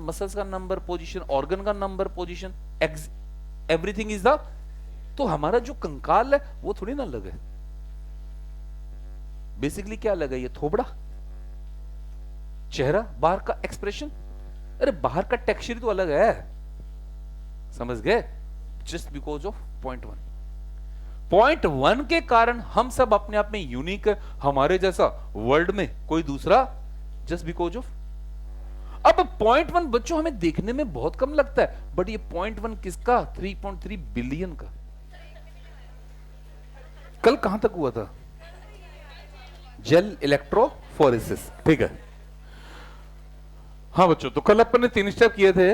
Muscles का number, position, organ का number, position, everything is the. तो हमारा जो कंकाल है वो थोड़ी ना अलग है। बेसिकली क्या अलग है? ये थोबड़ा, चेहरा, बाहर का एक्सप्रेशन। अरे बाहर का टेक्सचर तो अलग है, समझ गए? Just because of point one के कारण हम सब अपने आप में यूनिक है, हमारे जैसा वर्ल्ड में कोई दूसरा, जस्ट बिकॉज ऑफ। अब पॉइंट वन बच्चों हमें देखने में बहुत कम लगता है, बट ये पॉइंट वन किसका? 3.3 बिलियन का। कल कहां तक हुआ था? जेल इलेक्ट्रोफोरेसिस, ठीक है। हाँ बच्चों, तो कल अपन ने 3 स्टेप किए थे।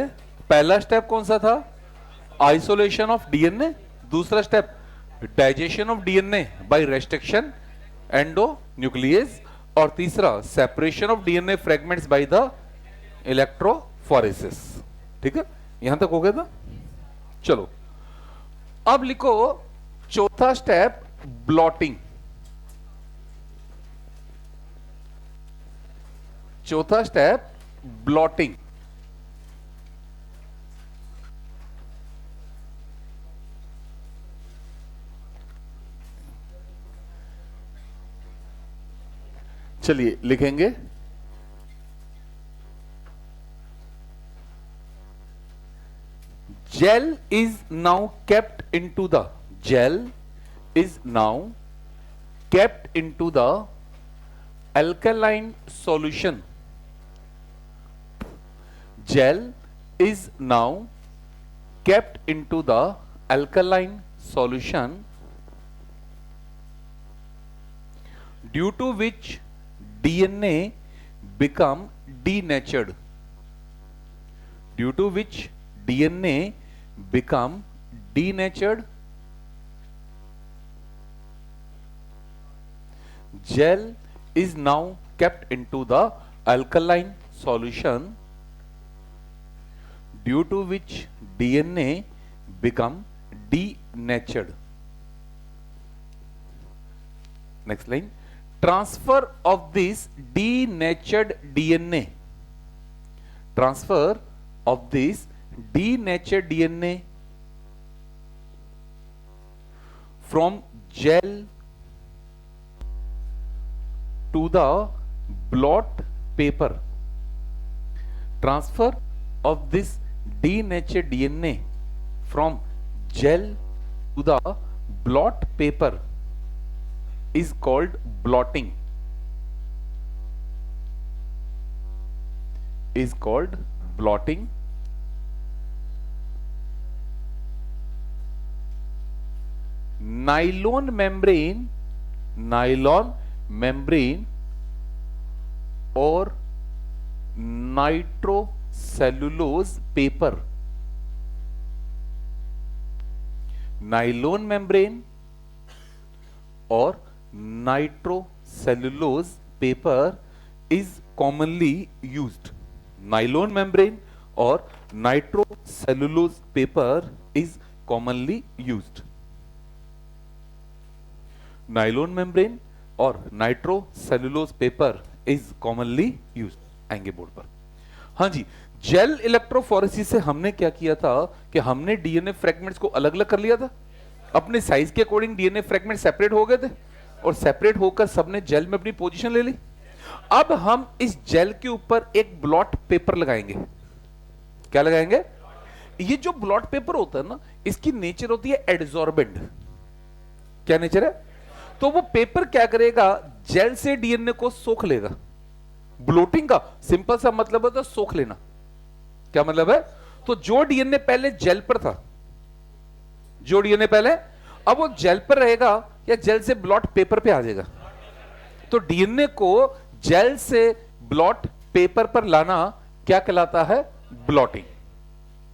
पहला स्टेप कौन सा था? Isolation of DNA. दूसरा step digestion of DNA by restriction endonuclease. और तीसरा separation of DNA fragments by the electrophoresis. ठीक है, यहां तक हो गया था। चलो अब लिखो चौथा स्टेप, ब्लॉटिंग। चौथा स्टेप ब्लॉटिंग। चलिए लिखेंगे gel is now kept into the gel is now kept into the alkaline solution. Gel is now kept into the alkaline solution, due to which DNA become denatured. Due to which DNA become denatured. Gel is now kept into the alkaline solution, due to which DNA become denatured. Next line, transfer of this denatured DNA, transfer of this denatured DNA from gel to the blot paper. Transfer of this denatured DNA from gel to the blot paper is called blotting. Is called blotting. Nylon membrane और nitrocellulose paper, nylon membrane और nitrocellulose paper is commonly used. Nylon membrane और nitrocellulose paper is commonly used. Nylon membrane और nitrocellulose paper is commonly used. आएंगे board पर। हाँ जी, gel electrophoresis से हमने क्या किया था कि हमने डीएनए फ्रेगमेंट्स को अलग अलग कर लिया था। अपने साइज के अकॉर्डिंग डीएनए फ्रेगमेंट सेपरेट हो गए थे और सेपरेट होकर सबने जेल में अपनी पोजीशन ले ली। अब हम इस जेल के ऊपर एक ब्लॉट पेपर लगाएंगे। क्या लगाएंगे? ये जो ब्लॉट पेपर होता है ना, इसकी नेचर होती है एडजॉर्बेंट। क्या नेचर है? तो वो पेपर क्या करेगा? जेल से डीएनए को सोख लेगा। ब्लोटिंग का सिंपल सा मतलब होता है सोख लेना। क्या मतलब है? तो जो डीएनए पहले जेल पर था, जो डीएनए पहले, अब वो जेल पर रहेगा या जेल से ब्लॉट पेपर पे आ जाएगा। तो डीएनए को जेल से ब्लॉट पेपर पर लाना क्या कहलाता है? ब्लॉटिंग।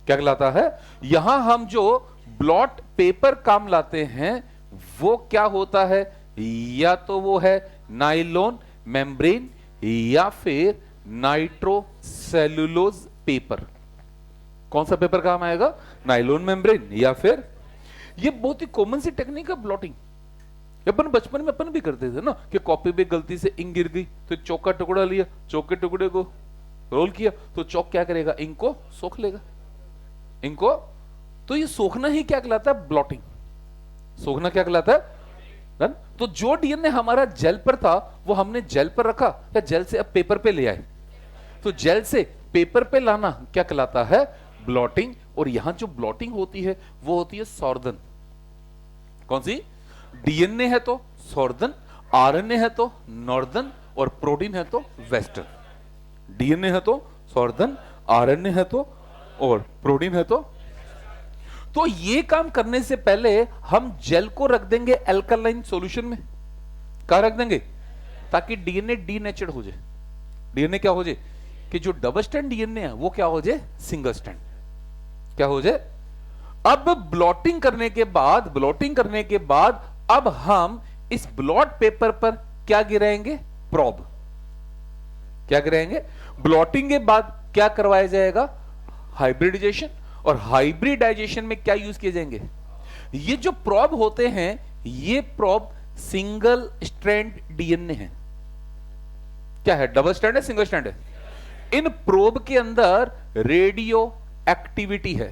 क्या कहलाता है? यहां हम जो ब्लॉट पेपर काम लाते हैं वो क्या होता है? या तो वो है नाइलॉन मेम्ब्रेन या फिर नाइट्रोसेलुलोज पेपर। कौन सा पेपर काम आएगा? नाइलॉन मेम्ब्रेन या फिर, ये बहुत ही कॉमन सी टेक्निक है ब्लॉटिंग। अपन बचपन में अपन भी करते थे ना कि कॉपी पे गलती से इंक गिर गई तो चौक का टुकड़ा लिया, चौक के टुकड़े को रोल किया तो चौक क्या करेगा, इंक को सोख लेगा, इंक को। तो ये सोखना ही क्या कहलाता है, ब्लॉटिंग। सोखना क्या कहलाता है, डन। तो जो डीएनए हमारा जेल पर था वो हमने जेल पर रखा या जेल से अब पेपर पे ले आए, तो जेल से पेपर पे लाना क्या कहलाता है, ब्लॉटिंग। और यहां जो ब्लॉटिंग होती है वो होती है सॉर्दन। कौन सी, डीएनए है तो सॉर्दन, आरएनए है तो नॉर्दर्न, और प्रोटीन है तो वेस्टर्न। डीएनए है तो सॉर्दन, आरएनए है तो, और प्रोटीन है तो ये काम करने से पहले हम जेल को रख देंगे एल्कालाइन सॉल्यूशन में। कहां रख देंगे, ताकि डीएनए डीनेचर्ड हो जाए। डीएनए क्या हो जाए, कि जो डबल स्ट्रैंड डीएनए है वो क्या हो जाए, सिंगल स्ट्रैंड, क्या हो जाए। अब ब्लॉटिंग करने के बाद अब हम इस ब्लॉट पेपर पर क्या गिराएंगे, प्रोब। क्या गिराएंगे, ब्लॉटिंग के बाद क्या करवाया जाएगा, हाइब्रिडाइजेशन। और हाइब्रिडाइजेशन में क्या यूज किए जाएंगे, ये जो प्रोब होते हैं ये प्रोब सिंगल स्ट्रैंड डीएनए है। क्या है, डबल स्ट्रैंड है, सिंगल स्ट्रैंड है। इन प्रोब के अंदर रेडियो एक्टिविटी है।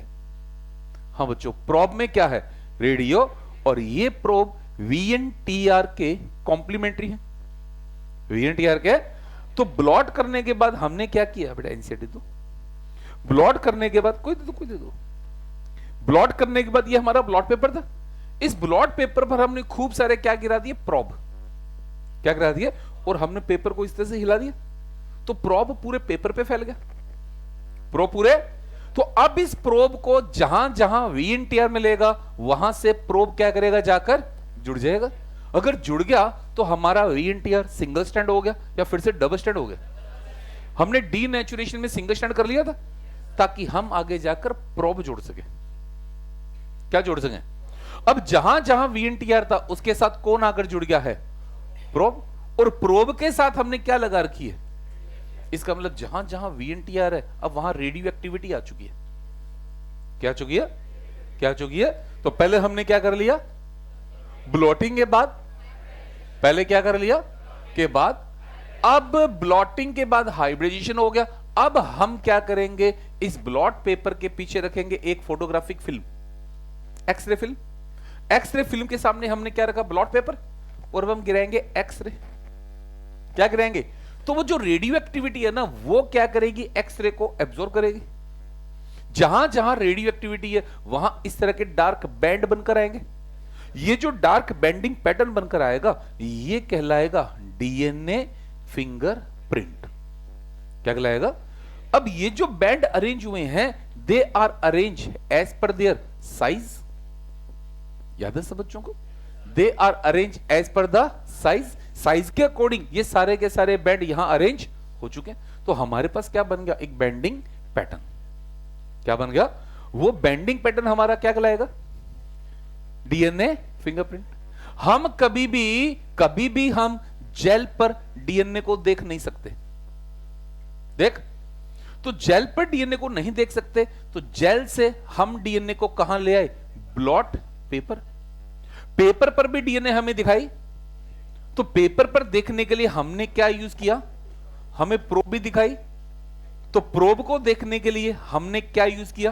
हाँ बच्चों, प्रोब में क्या है, रेडियो। और ये प्रोब वीएनटीआर के कॉम्प्लीमेंट्री है, वीएनटीआर के। तो ब्लॉट करने के बाद हमने क्या किया, बेटा एनसीईआरटी दो। ब्लॉट करने के बाद कोई दे दो। ब्लॉट करने के बाद ये हमारा ब्लॉट पेपर था। इस ब्लॉट पेपर पर हमने खूब सारे क्या गिरा दिए, प्रोब। क्या गिरा दिए, और हमने पेपर को इस तरह से हिला दिया तो प्रोब पूरे पेपर पे फैल गया, प्रोब पूरे। तो अब इस प्रोब को जहां जहां वीएनटीआर मिलेगा वहां से प्रोब क्या करेगा, जाकर जुड़ जाएगा। अगर जुड़ गया तो हमारा वीएनटीआर सिंगल स्ट्रैंड हो गया या फिर से डबल स्ट्रैंड हो गया। हमने डीनेचुरेशन में सिंगल स्ट्रैंड कर लिया था ताकि हम आगे जाकर प्रोब जोड़ सके। क्या जोड़ सके, अब जहां जहां वीएनटीआर था उसके साथ कौन आकर जुड़ गया है, प्रोब। और प्रोब के साथ हमने क्या लगा रखी है, इसका मतलब जहां जहां वीएनटीआर है अब वहां रेडियो एक्टिविटी आ चुकी है। क्या आ चुकी है, क्या आ चुकी है। तो पहले हमने क्या कर लिया, ब्लॉटिंग के बाद, पहले क्या कर लिया के बाद, अब ब्लॉटिंग के बाद हाइब्रिडाइजेशन हो गया। अब हम क्या करेंगे, इस ब्लॉट पेपर के पीछे रखेंगे एक photographic film, x ray film. X ray film के सामने हमने क्या रखा, ब्लॉट पेपर, और अब हम गिराएंगे एक्सरे। क्या गिराएंगे, तो वो जो रेडियो एक्टिविटी है ना वो क्या करेगी, एक्सरे को एब्जॉर्ब करेगी। जहां जहां रेडियो एक्टिविटी है वहां इस तरह के डार्क बैंड बनकर आएंगे। ये जो डार्क बैंडिंग पैटर्न बनकर आएगा ये कहलाएगा डीएनए फिंगरप्रिंट। क्या कहलाएगा, अब ये जो बैंड अरेंज हुए हैं they are arrange as per their size. याद है सब बच्चों को, they are arrange as per the size. Size के अकॉर्डिंग ये सारे के सारे बैंड यहां अरेंज हो चुके हैं। तो हमारे पास क्या बन गया, एक बैंडिंग पैटर्न। क्या बन गया, वो बैंडिंग पैटर्न हमारा क्या कहलाएगा, डीएनए फिंगरप्रिंट। हम कभी भी हम जेल पर डीएनए को देख नहीं सकते। देख, तो जेल पर डीएनए को नहीं देख सकते तो जेल से हम डीएनए को कहां ले आए, ब्लॉट पेपर। पेपर पर भी डीएनए हमें दिखाई, तो पेपर पर देखने के लिए हमने क्या यूज किया, हमें प्रोब भी दिखाई। तो प्रोब को देखने के लिए हमने क्या यूज किया,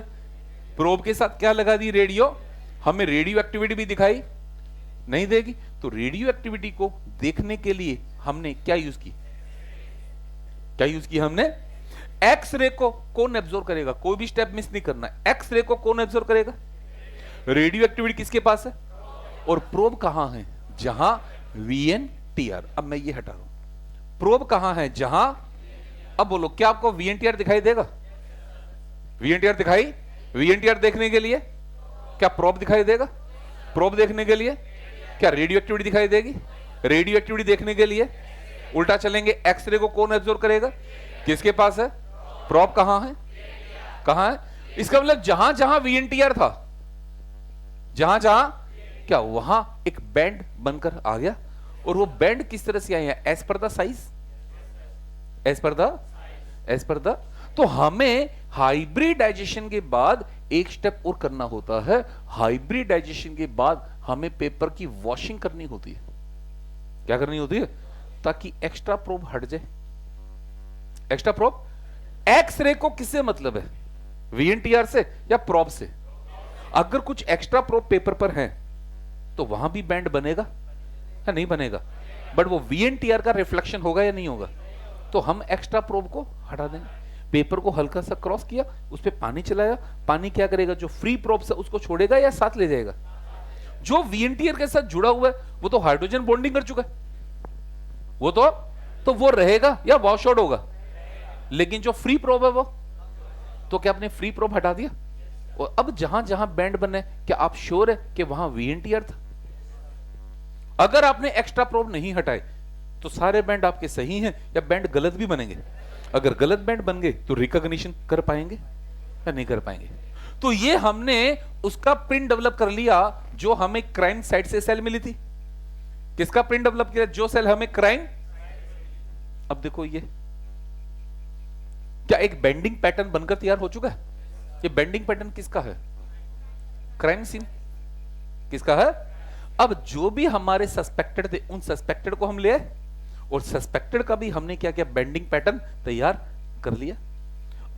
प्रोब के साथ क्या लगा दी, रेडियो। हमें रेडियो एक्टिविटी भी दिखाई नहीं देगी, तो रेडियो एक्टिविटी को देखने के लिए हमने क्या यूज की, क्या यूज किया हमने, एक्सरे को कौन एब्जॉर्ब करेगा, कोई भी स्टेप मिस नहीं करना। एक्सरे को कौन एब्जॉर्ब करेगा, रेडियो एक्टिविटी किसके पास है, और प्रोब कहां है, जहां वीएनटीआर। अब मैं ये हटा रहा हूं, प्रोब कहां है, जहां, अब बोलो क्या आपको वीएनटीआर दिखाई देगा, वीएनटीआर दिखाई, वीएनटीआर देखने के लिए क्या प्रोब दिखाई देगा, प्रोब देखने के लिए क्या रेडियो एक्टिविटी दिखाई देगी, रेडियो एक्टिविटी देखने के लिए उल्टा चलेंगे, एक्सरे को कौन एब्जॉर्ब करेगा, किसके पास है, प्रोब कहां है, कहां है। इसका मतलब जहां जहां वीएनटीआर था, जहां जहां क्या, वहां एक बैंड बनकर आ गया। और वो बैंड किस तरह से आए हैं, as per the size, as per the. तो हमें हाइब्रिडाइजेशन के बाद एक स्टेप और करना होता है। हाइब्रिडाइजेशन के बाद हमें पेपर की वॉशिंग करनी होती है। क्या करनी होती है, ताकि एक्स्ट्रा प्रोब हट जाए, एक्स्ट्रा प्रोब एक्सरे को किससे मतलब है, वीएनटीआर से या प्रोब से? अगर कुछ एक्स्ट्रा प्रोब पेपर पर है तो वहां भी बैंड बनेगा या नहीं बनेगा, बट वो वीएनटीआर का रिफ्लेक्शन होगा या नहीं होगा? तो हम एक्स्ट्रा प्रोब को हटा देंगे, पेपर को हल्का सा क्रॉस किया, उस पर पानी चलाया, पानी क्या करेगा, जो फ्री प्रोब से उसको छोड़ेगा या साथ ले जाएगा? जो वीएनटीआर के साथ जुड़ा हुआ है वो तो हाइड्रोजन बॉन्डिंग कर चुका है, वो तो वो रहेगा या वॉश आउट होगा? लेकिन जो फ्री प्रोब है वो तो क्या आपने फ्री प्रोब हटा दिया? और अब जहां जहां बैंड बने, क्या आप श्योर है कि वहां वीएनटीआर था? अगर आपने एक्स्ट्रा प्रोब नहीं हटाए तो सारे बैंड आपके सही हैं या बैंड गलत भी बनेंगे? अगर गलत बैंड बन गए तो रिकॉग्निशन कर पाएंगे या नहीं कर पाएंगे? तो ये हमने उसका प्रिंट डेवलप कर लिया जो हमें क्राइम साइट से सेल मिली थी। किसका प्रिंट डेवलप किया? जो सेल हमें क्राइम। अब देखो ये क्या एक बेंडिंग पैटर्न बनकर तैयार हो चुका है? ये बेंडिंग पैटर्न किसका है? क्राइम सीन किसका है? अब जो भी हमारे सस्पेक्टेड थे उन सस्पेक्टेड को हम ले आए और सस्पेक्टेड का भी हमने क्या किया, बेंडिंग पैटर्न तैयार कर लिया।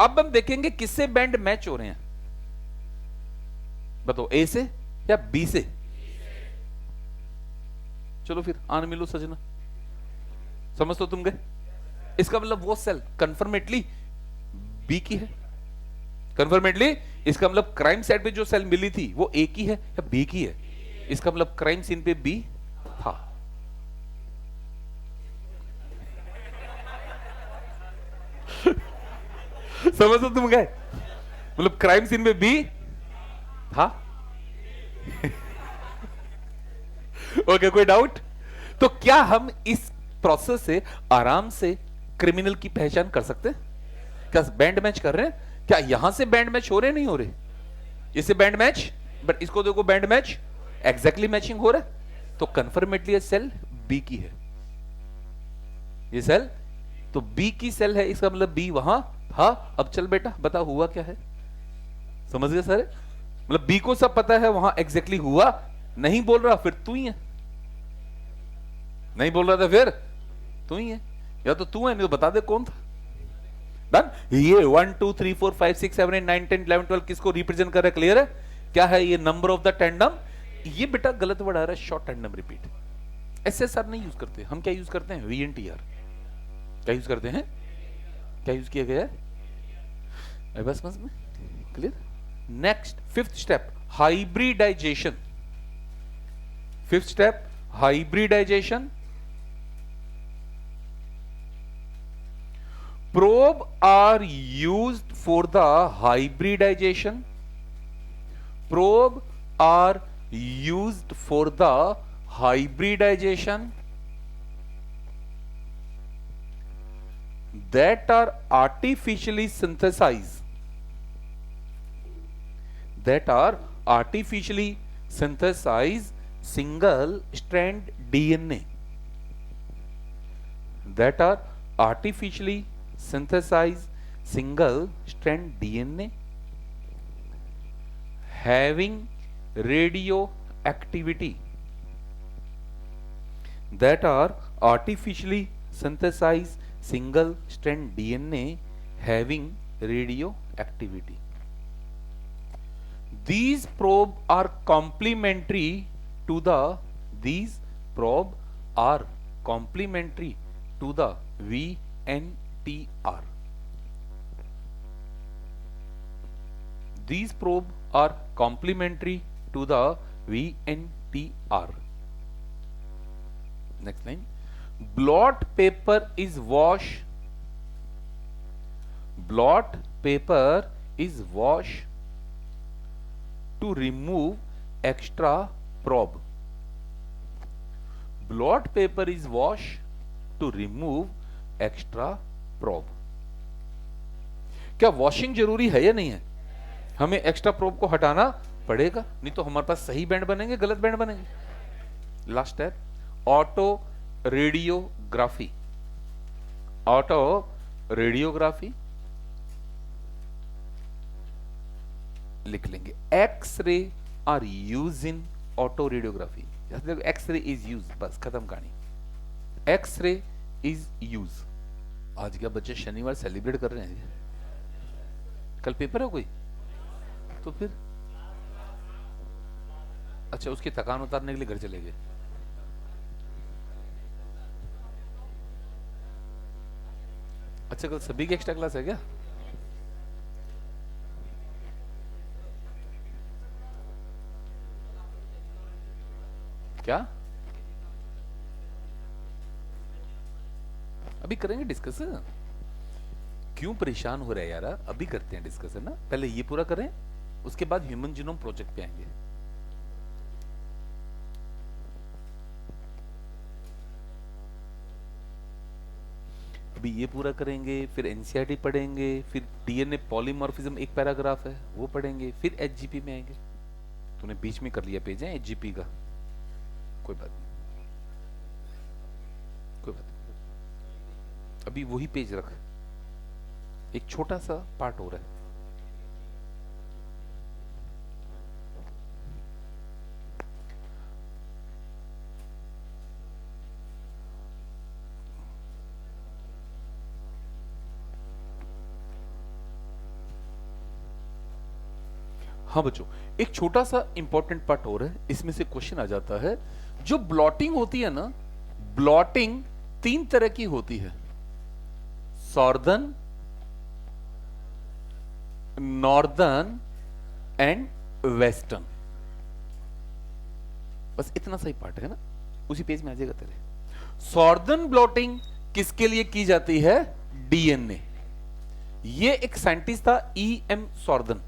अब हम देखेंगे किससे बैंड मैच हो रहे हैं, बताओ, ए से या बी से? चलो फिर आन मिलो सजना, समझ तो तुम गए। इसका मतलब वो सेल कंफर्मेटली बी की है, कंफर्मेटली इसका मतलब क्राइम साइट पे जो सेल मिली थी वो ए की है या बी की है? इसका मतलब क्राइम सीन पे बी था। समझ तो तुम गए, मतलब क्राइम सीन में बी था। ओके, कोई डाउट? तो क्या हम इस प्रोसेस से आराम से क्रिमिनल की पहचान कर सकते हैं? क्या बैंड मैच कर रहे हैं? क्या यहां से बैंड मैच हो रहे नहीं हो रहे? इससे बैंड मैच, बट इसको देखो बैंड मैच एग्जैक्टली मैचिंग हो रहा है, तो कंफर्मेटली सेल बी की है। ये सेल तो बी की सेल है, इसका मतलब बी वहां था। अब चल बेटा बता हुआ क्या है, समझ गए सारे? मतलब बी को सब पता है, वहां एग्जैक्टली हुआ नहीं बोल रहा फिर तू ही है, नहीं बोल रहा था फिर तू ही है, या तो तू है नहीं तो बता दे कौन था। डन। ये 1 2 3 4 5 6 7 8 9 10 11 12 किसको रिप्रेजेंट कर रहा है? क्लियर है? क्या है ये? Number of the tandem. ये बेटा गलत वर्ड आ रहा है, शॉर्ट टेंडम रिपीट। एसएसआर नहीं यूज करते, हम क्या यूज करते हैं? वीएनटीआर। क्या यूज करते हैं? क्या यूज किया गया है? बस समझ में clear. Next fifth step, hybridization. Fifth step, hybridization. Probe are used for the hybridization. Probe are used for the hybridization that are artificially synthesized. That are artificially synthesized single strand DNA. That are artificially synthesize single strand DNA having radioactivity, that are artificially synthesize single strand DNA having radioactivity. These probe are complementary to the these probe are complementary to the VNTR. These probe are complementary to the VNTR. Next line. Blot paper is washed. Blot paper is washed to remove extra probe. Blot paper is washed to remove extra probe. क्या washing जरूरी है या नहीं है? हमें extra probe को हटाना पड़ेगा, नहीं तो हमारे पास सही बैंड बनेंगे गलत बैंड बनेंगे। लास्ट है ऑटो रेडियोग्राफी। ऑटो रेडियोग्राफी लिख लेंगे। X ray are use in autoradiography. X ray is use, बस खत्म कहानी। X ray is use. आज क्या बच्चे शनिवार सेलिब्रेट कर रहे हैं? कल पेपर है कोई? तो फिर अच्छा, उसकी थकान उतारने के लिए घर चले गए। अच्छा, कल सभी की एक्स्ट्रा क्लास है क्या? क्या अभी करेंगे डिस्कस? क्यों परेशान हो रहे हैं यार? अभी करते हैं डिस्कस, है ना? पहले ये पूरा करें, उसके बाद ह्यूमन जीनोम प्रोजेक्ट पे आएंगे। अभी ये पूरा करेंगे, फिर एनसीईआरटी पढ़ेंगे, फिर डीएनए पॉलीमॉर्फिज्म एक पैराग्राफ है वो पढ़ेंगे, फिर एचजीपी में आएंगे। तूने बीच में कर लिया पेज है एचजीपी का, कोई बात नहीं, कोई बात नहीं। अभी वही पेज रख, एक छोटा सा पार्ट हो रहा है। हाँ बच्चों, एक छोटा सा इंपॉर्टेंट पार्ट हो रहा है, इसमें से क्वेश्चन आ जाता है। जो ब्लॉटिंग होती है ना, ब्लॉटिंग 3 तरह की होती है, सॉर्दर्न, नॉर्दर्न एंड वेस्टर्न। बस इतना सही पार्ट है ना, उसी पेज में आ जाएगा तेरे। सॉर्दर्न ब्लॉटिंग किसके लिए की जाती है? डीएनए। ये एक साइंटिस्ट था ई.एम. सॉर्दर्न।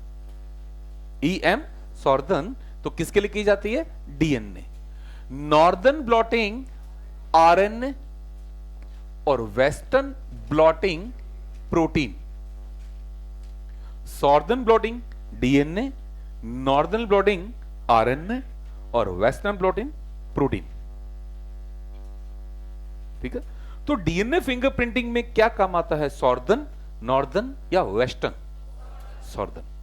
ई.एम. सॉर्दर्न तो किसके लिए की जाती है? डीएनए। नॉर्दर्न ब्लॉटिंग आरएनए और western blotting protein. Southern blotting DNA, northern blotting RNA और वेस्टर्न ब्लॉटिंग प्रोटीन। ठीक है, तो डीएनए फिंगरप्रिंटिंग में क्या काम आता है? सॉर्दर्न, नॉर्दर्न या वेस्टर्न? सॉर्दर्न।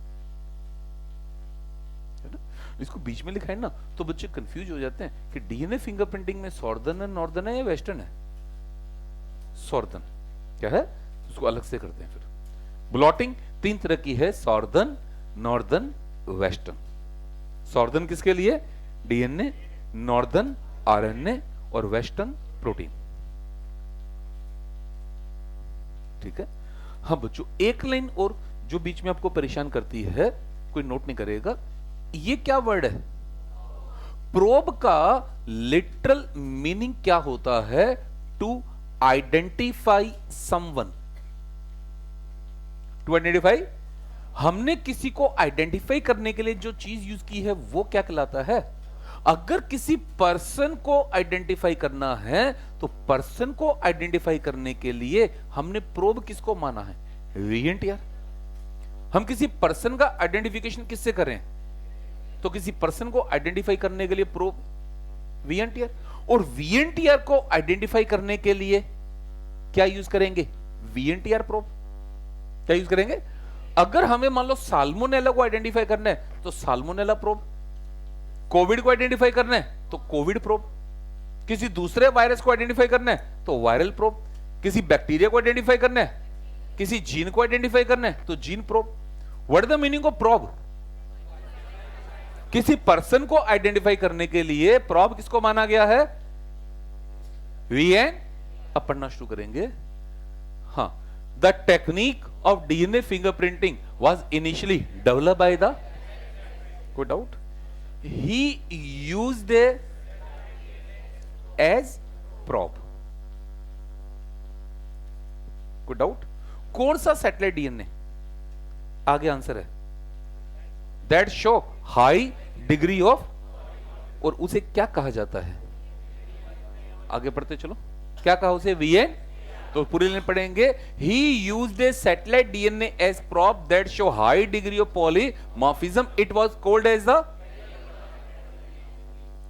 इसको बीच में लिखा है ना, तो बच्चे कंफ्यूज हो जाते हैं कि डीएनए फिंगरप्रिंटिंग में सॉर्दर्न है, नॉर्दर्न है या वेस्टर्न है? सॉर्दर्न क्या है, उसको अलग से करते हैं। फिर ब्लॉटिंग 3 तरह की है, सॉर्दर्न, नॉर्दर्न, वेस्टर्न। सॉर्दर्न किसके लिए? डीएनए, नॉर्दर्न आरएनए और वेस्टर्न प्रोटीन। ठीक है। हाँ बच्चों, एक लाइन और जो बीच में आपको परेशान करती है, कोई नोट नहीं करेगा, ये क्या वर्ड है? प्रोब का लिटरल मीनिंग क्या होता है? To identify someone. To identify, हमने किसी को आइडेंटिफाई करने के लिए जो चीज यूज की है वो क्या कहलाता है? अगर किसी पर्सन को आइडेंटिफाई करना है तो पर्सन को आइडेंटिफाई करने के लिए हमने प्रोब किसको माना है? वीएनटीआर। हम किसी पर्सन का आइडेंटिफिकेशन किससे करें? तो किसी पर्सन को आइडेंटिफाई करने के लिए प्रोब वीएनटीआर, और वीएनटीआर को आइडेंटिफाई करने के लिए क्या यूज करेंगे? VNTR probe. क्या यूज करेंगे? अगर हमें मान लो साल्मोनेला को आइडेंटिफाई करना है तो साल्मोनेला प्रोब, कोविड को आइडेंटिफाई करना है तो कोविड प्रोब, किसी दूसरे वायरस को आइडेंटिफाई करना है तो वायरल प्रोब, किसी बैक्टीरिया को आइडेंटिफाई करना है, किसी जीन को आइडेंटिफाई करना है तो gene probe. What is the meaning of probe? किसी पर्सन को आइडेंटिफाई करने के लिए प्रोब किसको माना गया है? वीएन। अब पढ़ना शुरू करेंगे। हाँ, the technique of DNA fingerprinting was initially developed by the, कोई डाउट? ही यूज्ड एज प्रोब। कोई डाउट? कौन सा सैटेलाइट डीएनए? आगे आंसर है that show high degree of, और उसे क्या कहा जाता है? आगे पढ़ते चलो, क्या कहा उसे? वीएन। तो पूरी लाइन पढ़ेंगे, he used a satellite DNA as probe that show high degree of polymorphism, it was called as the.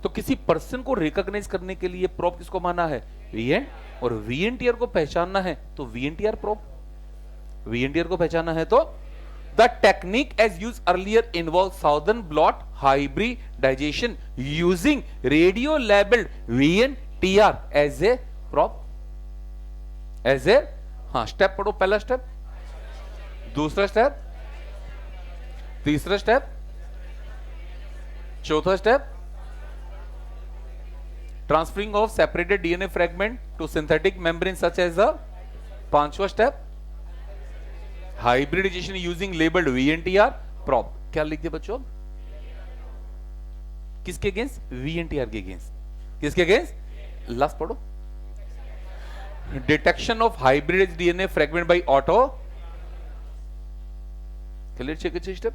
तो किसी पर्सन को रिकॉग्नाइज करने के लिए प्रोब किसको माना है? वीएन। और वीएनटीआर को पहचानना है तो वीएनटीआर प्रोब। वीएनटीआर को पहचानना है तो the technique as used earlier involves southern blot hybridization using radio labeled VNTR as a prop, as a, हाँ स्टेप पढ़ो। पहला स्टेप, दूसरा स्टेप, तीसरा स्टेप, चौथा step transferring of separated DNA fragment to synthetic membrane such as the, पांचवा step hybridization using labelled VNTR probe. क्या लिख दिया बच्चों? किसके अगेंस्ट? वीएनटीआर के अगेंस्ट। किसके अगेंस्ट? लास्ट पढ़ो। Detection of hybrid DNA fragment by auto, clear? Check step.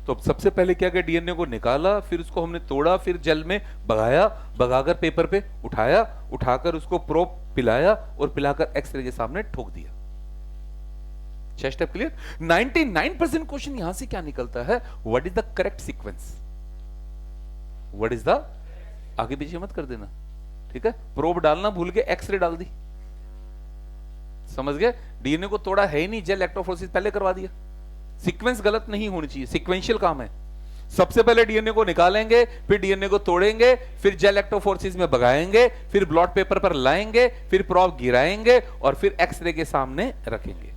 तो सबसे पहले क्या किया? डीएनए को निकाला, फिर उसको हमने तोड़ा, फिर जेल में भगाया, भगाकर पेपर पे उठाया, उठाकर उसको प्रोब पिलाया और पिलाकर एक्सरे के सामने ठोक दिया। 6 स्टेप क्लियर? 99% क्वेश्चन यहां से क्या निकलता है? What is the correct sequence? What is the, आगे पीछे मत कर देना, ठीक है? प्रोब डालना भूल के एक्सरे डाल दी, समझ गए? डीएनए को तोड़ा है ही नहीं, जेल इलेक्ट्रोफोरेसिस पहले करवा दिया। सीक्वेंस गलत नहीं होनी चाहिए, सीक्वेंशियल काम है। सबसे पहले डीएनए को निकालेंगे, फिर डीएनए को तोड़ेंगे, फिर जेल इलेक्ट्रोफोरेसिस में भगाएंगे, फिर ब्लॉट पेपर पर लाएंगे, फिर प्रोब गिराएंगे और फिर एक्सरे के सामने रखेंगे।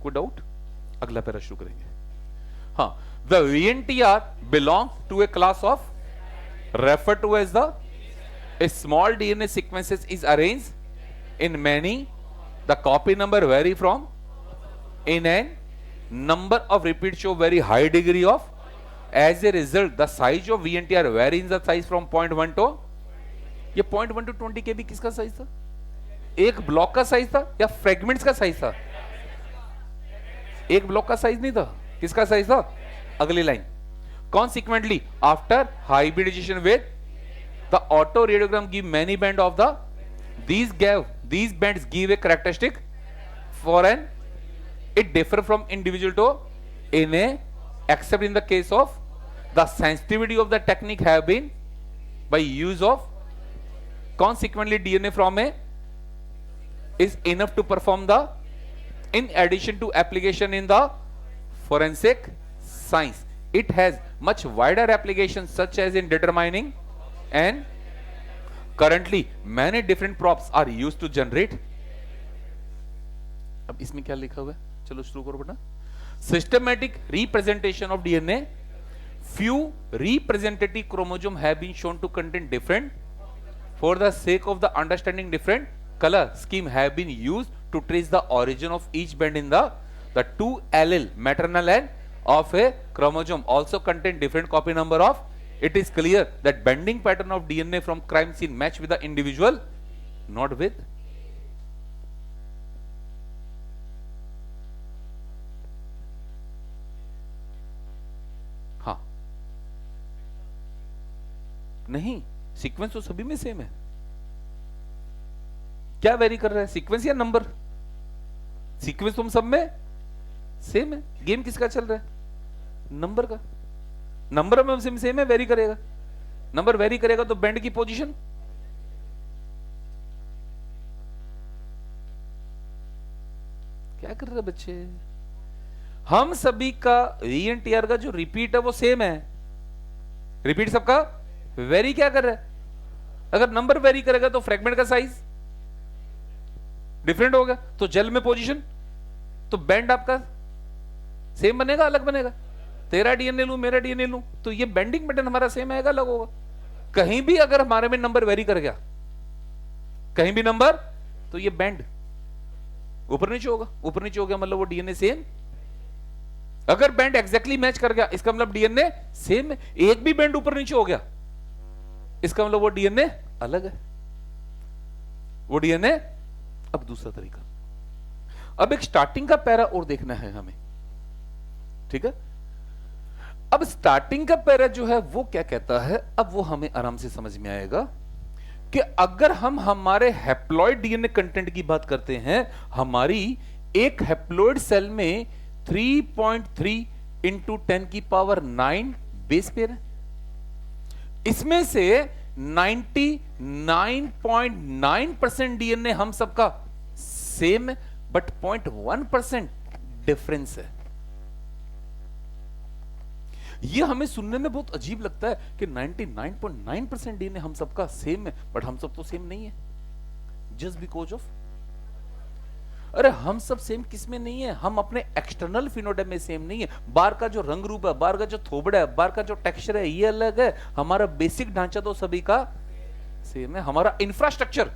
कोई डाउट? अगला पैरा शुरू करेंगे। हाँ, the VNTR belongs to a class of, referred to as the, a small DNA sequences is arranged in many, the copy number vary from, in an, number of repeats show very high degree of, as a result the size of VNTR varies in the size from 0.1 to, ये 0.1 to 20 के भी किसका size था? एक block का size था या fragments का साइज था? एक ब्लॉक का साइज नहीं था, किसका साइज था? अगली line, consequently after hybridization with the autoradiogram give many band of the, these bands give a characteristic for an, it differ from individual to in a, except in the case of the sensitivity of the technique have been by use of, consequently DNA from a is enough to perform the, in addition to application in the forensic science, it has much wider applications such as in determining, and currently many different props are used to generate। अब इसमें क्या लिखा हुआ है? चलो शुरू करो बेटा। Systematic representation of DNA, few representative chromosome have been shown to contain different, for the sake of the understanding different color scheme have been used to trace the origin of each band in the two allele maternal and of a chromosome also contain different copy number of, it is clear that bending pattern of DNA from crime scene match with the individual, not with, हाँ नहीं, sequence तो सभी में same है। क्या very कर रहा है, सीक्वेंस या नंबर? सीक्वेंस तुम सब में सेम है। गेम किसका चल रहा है? नंबर का। नंबर में सेम है, वेरी करेगा। नंबर वेरी करेगा तो बैंड की पोजीशन, क्या कर रहे बच्चे? हम सभी का VNTR का जो रिपीट है वो सेम है, रिपीट सबका वेरी क्या कर रहा है? अगर नंबर वेरी करेगा तो फ्रेगमेंट का साइज डिफरेंट होगा, तो जेल में पोजीशन, तो बैंड आपका सेम बनेगा अलग बनेगा? तेरा डीएनए लूं मेरा डीएनए लूं तो ये बेंडिंग पैटर्न हमारा सेम आएगा अलग होगा? कहीं भी अगर हमारे में नंबर वेरी कर गया, कहीं भी नंबर, तो ये बैंड ऊपर नीचे होगा। ऊपर नीचे हो गया मतलब वो डीएनए सेम। अगर बैंड एग्जैक्टली मैच कर गया इसका मतलब डीएनए सेम है। एक भी बैंड ऊपर नीचे हो गया इसका मतलब वो डीएनए अलग है, वो डीएनए। अब दूसरा तरीका, अब एक स्टार्टिंग का पैरा और देखना है हमें, ठीक है? अब स्टार्टिंग का पैरा जो है वो क्या कहता है, अब वो हमें आराम से समझ में आएगा कि अगर हम हमारे हैप्लॉइड डीएनए कंटेंट की बात करते हैं, हमारी एक हैप्लॉइड सेल में 3.3 इंटू 10 की पावर 9 बेस पेयर है। इसमें से 99.9% डीएनए हम सबका सेम है, बट 0.1% डिफरेंस है। यह हमें सुनने में बहुत अजीब लगता है कि 99.9% डीएनए हम सबका सेम है, बट हम सब तो सेम नहीं है, जस्ट बिकॉज ऑफ अरे हम सब सेम किस में नहीं है? हम अपने एक्सटर्नल फिनोटाइप में सेम नहीं है। बार का जो रंग रूप है, बार का जो थोबड़ा है, बार का जो टेक्सचर है, ये अलग है। हमारा बेसिक ढांचा तो सभी का सेम है। हमारा इंफ्रास्ट्रक्चर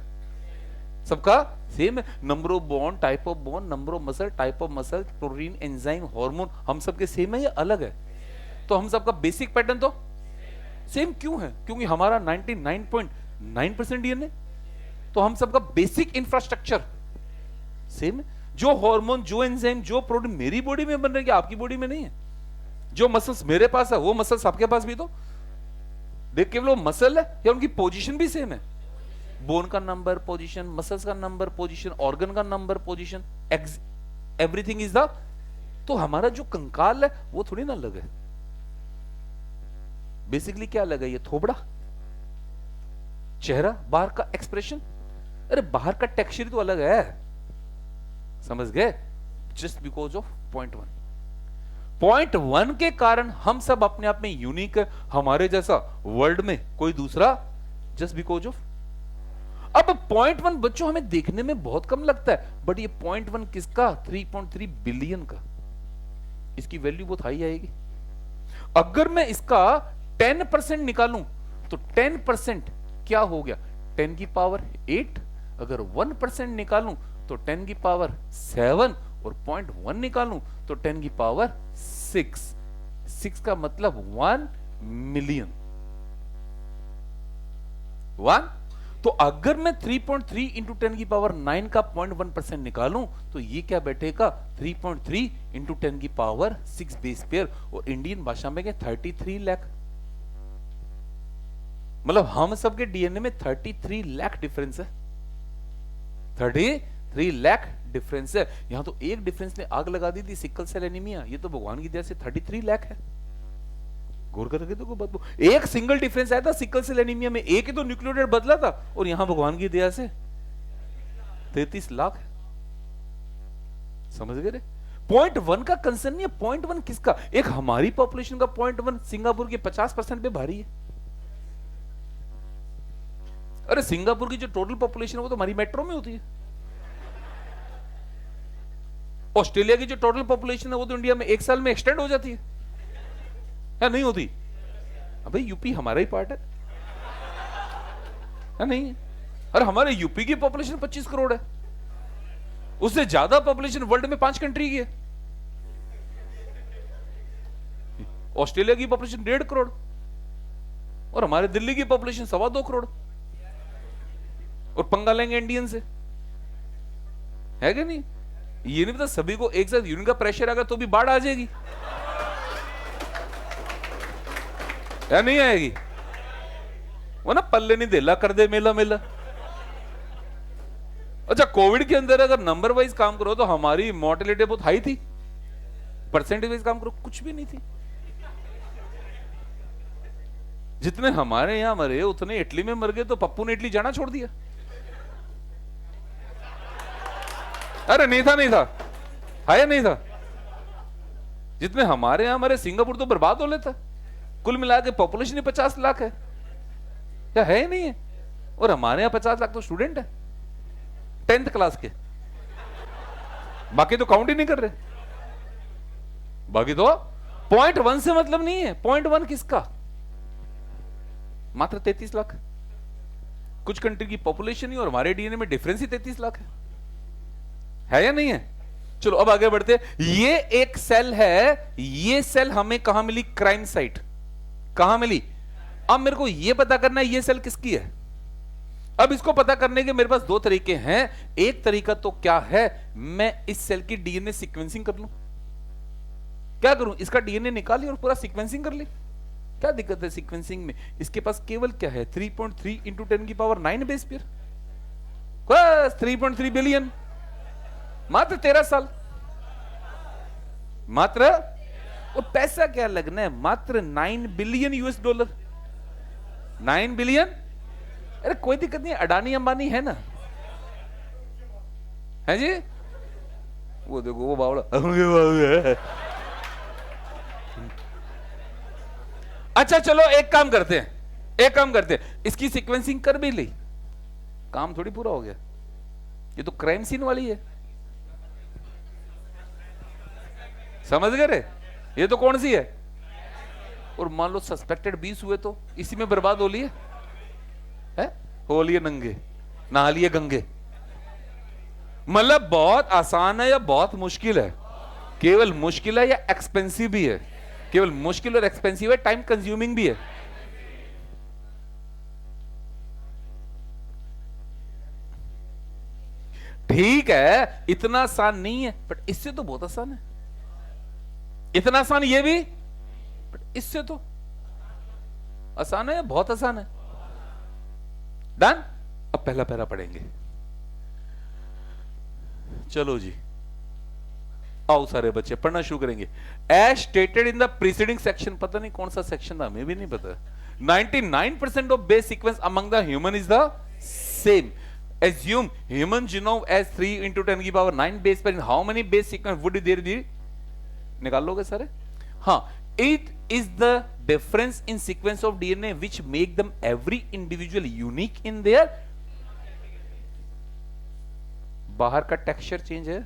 सबका सेम है। Number of bond, type of bond, number of muscle, type of muscle, protein, enzyme, hormone, हम सबके सेम है या अलग है? तो हम सबका बेसिक पैटर्न तो सेम क्यों है? क्योंकि हमारा 99.9% डीएनए, तो हम सबका बेसिक इंफ्रास्ट्रक्चर सेम है। जो हार्मोन, जो एंजाइम, जो प्रोटीन मेरी बॉडी में बन रहे हैं, आपकी बॉडी में नहीं है। जो मसल्स मेरे पास है, वो मसल्स आपके पास भी तो देख, केवल वो मसल है या उनकी पोजीशन भी सेम है? बोन का नंबर, पोजीशन, मसल्स का नंबर, पोजीशन, ऑर्गन का number, position, everything is the. तो हमारा जो कंकाल है वो थोड़ी ना अलग है। बेसिकली क्या अलग है? ये थोबड़ा, चेहरा, बाहर का एक्सप्रेशन। अरे बाहर का टेक्सचर तो अलग है, समझ गए? Just because of point one के कारण हम सब अपने आप में यूनिक है। हमारे जैसा वर्ल्ड में कोई दूसरा, जस्ट बिकॉज ऑफ। अब पॉइंट वन बच्चों हमें देखने में बहुत कम लगता है, बट ये पॉइंट वन किसका? 3.3 बिलियन का। इसकी वैल्यू बहुत हाई आएगी। अगर मैं इसका 10% निकालूं तो 10% क्या हो गया? 10 की पावर 8। अगर 1% निकालूं तो 10 की पावर 7, और 0.1 निकालूं तो 10 की पावर 6। 6 का मतलब 1 मिलियन। 1। तो अगर मैं 3.3 इंटू 10 की पावर 9 का 0.1% निकालूं तो ये क्या बैठेगा? 3.3 इंटू 10 की पावर 6 बेस पेयर, और इंडियन भाषा में क्या? 33 लाख। मतलब हम सबके डीएनए में 33 लाख डिफरेंस है। 33 लाख डिफरेंस है। यहां तो एक डिफरेंस ने आग लगा दी थी, सिकल सेल एनीमिया। ये तो भगवान की दया से 33 लाख है। गौर करके तो बात, एक सिंगल डिफरेंस आया था सिकल सेल एनीमिया में, एक ही तो न्यूक्लियोटाइड बदला था, और यहां भगवान की दया से 33 लाख है। समझ गए? पॉइंट वन का कंसर्न नहीं है। पॉइंट वन किसका? एक हमारी पॉपुलेशन का पॉइंट वन सिंगापुर के 50% पे भारी है। अरे सिंगापुर की जो टोटल पॉपुलेशन है वो तो हमारी मेट्रो में होती है। ऑस्ट्रेलिया की जो टोटल पॉपुलेशन है वो तो इंडिया में एक साल में एक्सटेंड हो जाती है, या नहीं होती? अबे यूपी हमारा ही पार्ट है, या नहीं? अरे हमारे यूपी की पॉपुलेशन 25 करोड़ है, उससे ज्यादा पॉपुलेशन वर्ल्ड में 5 कंट्री की है। ऑस्ट्रेलिया की पॉपुलेशन 1.5 करोड़, और हमारे दिल्ली की पॉपुलेशन 2.25 करोड़, और पंगा लेंगे इंडियन से, है कि नहीं? ये नहीं पता सभी को एक साथ यूनियन का प्रेशर आएगा तो भी बाढ़ आ जाएगी, या नहीं आएगी? वो ना पल्ले नहीं देला कर दे मेला मेला। अच्छा, कोविड के अंदर अगर नंबर वाइज काम करो तो हमारी मॉर्टेलिटी बहुत हाई थी, परसेंटेज वाइज काम करो कुछ भी नहीं थी। जितने हमारे यहां मरे उतने इटली में मर गए, तो पप्पू ने इटली जाना छोड़ दिया। अरे नहीं था, नहीं था, है या नहीं था? जितने हमारे यहां मरे, सिंगापुर तो बर्बाद हो लेता। कुल मिला के पॉपुलेशन ही 50 लाख है, क्या है? नहीं है। और हमारे यहां 50 लाख तो स्टूडेंट है 10th क्लास के, बाकी तो काउंट ही नहीं कर रहे। बाकी तो पॉइंट वन से मतलब नहीं है। पॉइंट वन किसका? मात्र 33 लाख। कुछ कंट्री की पॉपुलेशन ही और हमारे डीएनए में डिफरेंस ही 33 लाख है या नहीं है? चलो अब आगे बढ़ते। ये एक सेल है, ये सेल हमें कहां मिली? Crime site. कहां मिली? अब मेरे को यह पता करना है ये सेल किसकी है। अब इसको पता करने के मेरे पास दो तरीके हैं। एक तरीका तो क्या है, मैं इस सेल की डीएनए सीक्वेंसिंग कर लूं। क्या करूं? इसका डीएनए निकाल लिया और पूरा सीक्वेंसिंग कर ली। क्या दिक्कत है सीक्वेंसिंग में? इसके पास केवल क्या है? 3.3 इंटू 10 की पावर 9 बेस पेयर, 3.3 बिलियन, मात्र 13 साल, मात्र। और पैसा क्या लगना है? मात्र 9 बिलियन यूएस डॉलर। 9 बिलियन। अरे कोई दिक्कत नहीं, अडानी अंबानी है ना, है जी? वो देखो वो बावड़ा। अच्छा चलो एक काम करते हैं, इसकी सीक्वेंसिंग कर भी ली, काम थोड़ी पूरा हो गया। ये तो क्राइम सीन वाली है। समझ गए रे? ये तो कौन सी है? और मान लो सस्पेक्टेड 20 हुए तो इसी में बर्बाद हो लिए है, हो लिए नंगे, नहा लिए गंगे। मतलब बहुत आसान है या बहुत मुश्किल है? केवल मुश्किल है या एक्सपेंसिव भी है? केवल मुश्किल और एक्सपेंसिव है, टाइम कंज्यूमिंग भी है। ठीक है, इतना आसान नहीं है, बट इससे तो बहुत आसान है। इतना आसान ये भी, बट इससे तो आसान है या बहुत आसान है? डन। अब पहला पैरा पढ़ेंगे। चलो जी, आओ सारे बच्चे पढ़ना शुरू करेंगे। As stated in the preceding section, पता नहीं कौन सा सेक्शन था, हमें भी नहीं पता। 99% of base sequence among the human is the same. Assume human genome as 3 into 10 की power 9 base pair. How many base sequence would there be? निकाल लोगे सारे? हाँ, it is the difference in sequence of DNA which make them every individual unique in their, बाहर का texture change है,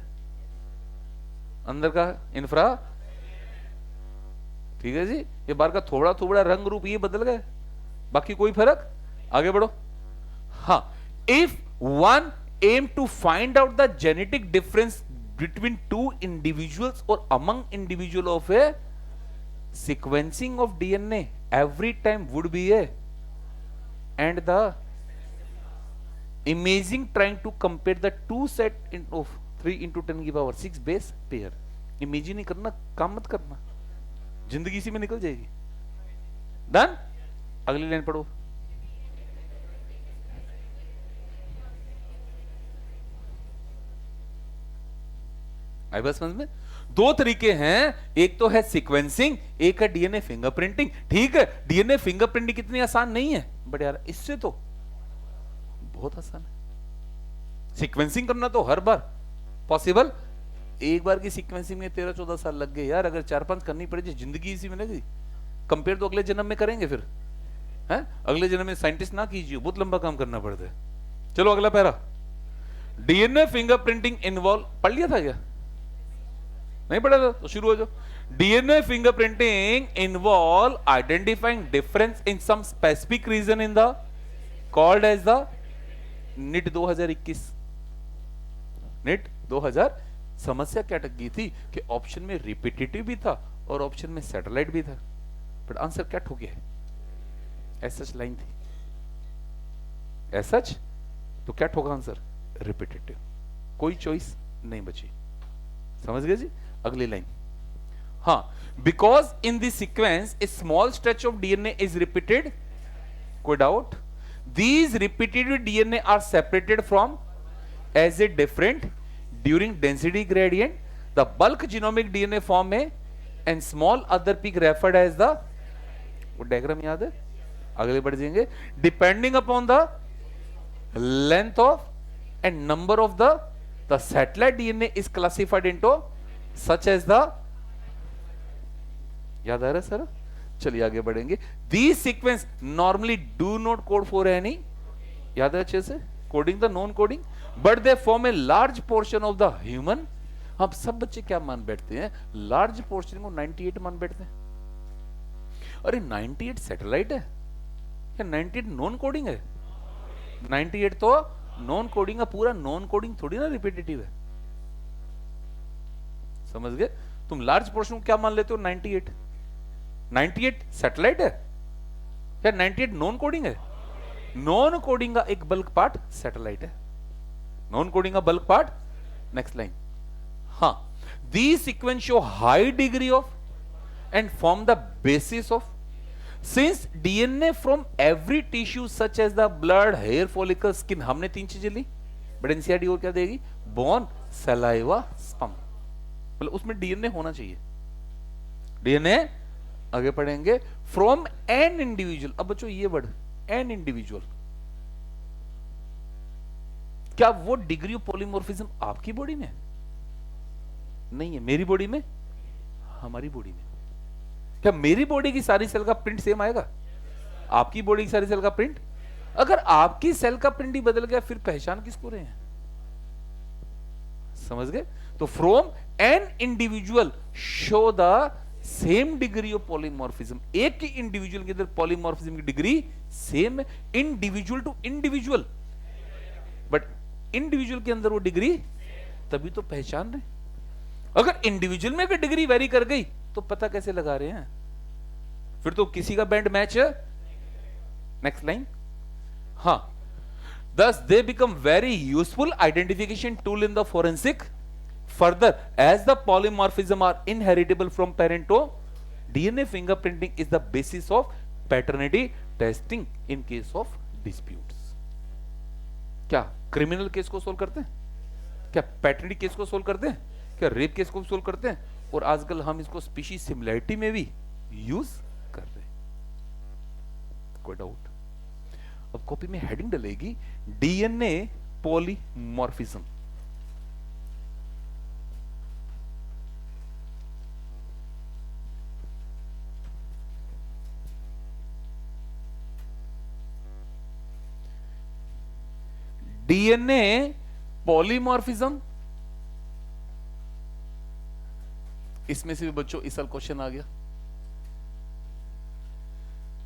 अंदर का इंफ्रा, ठीक है जी, ये बाहर का थोड़ा थोड़ा रंग रूप ये बदल गए, बाकी कोई फर्क। आगे बढ़ो। हाँ, if one aim to find out the genetic difference between two individuals or among individual of a sequencing of DNA every time would be a, and the imaging trying to compare the two set of 3 into 10 की power 6 base pair। Imaging नहीं करना, काम मत करना, जिंदगी इसी में निकल जाएगी। डन। अगली लाइन पढ़ो। आई बस समझ में? दो तरीके हैं, एक तो है सीक्वेंसिंग, एक है डीएनए फिंगरप्रिंटिंग। ठीक है, डीएनए फिंगरप्रिंटिंग कितनी आसान नहीं है, बट यार इससे तो बहुत आसान है। सीक्वेंसिंग करना तो हर बार पॉसिबल, एक बार की सीक्वेंसिंग में 13-14 साल लग गए यार। अगर 4-5 करनी पड़ेगी, जिंदगी इसी में लगेगी। कंपेयर तो अगले जन्म में करेंगे फिर, है? अगले जन्म में साइंटिस्ट ना कीजिए, बहुत लंबा काम करना पड़ता है। चलो अगला पैरा। डीएनए फिंगरप्रिंटिंग इन्वॉल्व, पढ़ लिया था क्या? नहीं पढ़ा था तो शुरू हो जाओ। DNA fingerprinting involve identifying difference in some specific region in the called as the NEET 2021। NEET 2000 समस्या क्या टक गई थी कि ऑप्शन में रिपीटेटिव भी था और ऑप्शन में सैटेलाइट भी था, बट आंसर क्या ठोक गया है? एस सच लाइन थी, एस सच, तो क्या ठोका आंसर? रिपीटेटिव। कोई चॉइस नहीं बची। समझ गए जी? अगली लाइन। हाँ, because in this sequence a small stretch of DNA is repeated, कोई doubt? These repeated DNA are separated from as a different during density gradient the bulk genomic DNA form में and small other peak referred as the, वो diagram याद है? अगले बढ़ जाएंगे। Depending upon the length of and number of the satellite DNA is classified into such as the, याद आ रहा है सर? चलिए आगे बढ़ेंगे। These sequence normally do not code for any, याद है अच्छे से, coding the non coding, but they form a large portion of the human. अब सब बच्चे क्या मान बैठते हैं? लार्ज पोर्शन को 98 मान बैठते हैं। अरे 98 सैटेलाइट है या 98 नॉन कोडिंग है? 98 तो नॉन कोडिंग है, पूरा नॉन कोडिंग थोड़ी ना रिपीटेटिव है। समझ गए? तुम लार्ज पोर्शन को क्या मान लेते हो? 98 98 सैटेलाइट है या 98 नॉन कोडिंग है? नॉन कोडिंग का एक बल्क पार्ट सैटेलाइट है, नॉन कोडिंग का बल्क पार्ट। Next line. हाँ, these sequence show high degree of and form the basis of, since DNA from every tissue such as the blood, hair follicle, skin, हमने 3 चीजें ली, but NCERT और क्या देगी? Bone, saliva, sperm, मतलब उसमें DNA होना चाहिए। डीएनए आगे पढ़ेंगे। फ्रॉम एन इंडिविजुअल, अब बच्चों ये वर्ड एन इंडिविजुअल, क्या वो डिग्री ऑफ पॉलीमॉर्फिज्म आपकी बॉडी में नहीं है? मेरी बॉडी में, हमारी बॉडी में। क्या मेरी बॉडी की सारी सेल का प्रिंट सेम आएगा? आपकी बॉडी की सारी सेल का प्रिंट? अगर आपकी सेल का प्रिंट ही बदल गया फिर पहचान किसको रहे हैं? समझ गए? तो from an individual show the same degree of polymorphism. एक ही इंडिविजुअल के अंदर पॉलीमॉर्फिज्म की डिग्री सेम है, individual to individual, but individual के अंदर वो डिग्री, तभी तो पहचान रहे। अगर इंडिविजुअल में भी डिग्री वेरी कर गई तो पता कैसे लगा रहे हैं? फिर तो किसी का बैंड मैच है। नेक्स्ट लाइन, हाँ, thus they become very useful identification tool in the forensic. Further, as the polymorphism are inheritable from parent to DNA fingerprinting is the basis of paternity testing in case of disputes. क्या criminal case को solve करते हैं? क्या paternity case को solve करते हैं? क्या rape case को सोल्व करते हैं? और आजकल हम इसको स्पीशीज सिमिलैरिटी में भी यूज कर रहे हैं। कोई डाउट? अब कॉपी में हेडिंग डलेगी डीएनए पॉलीमॉर्फिज्म। डीएनए पॉलीमॉर्फिज्म, इसमें से भी बच्चों इस साल क्वेश्चन आ गया।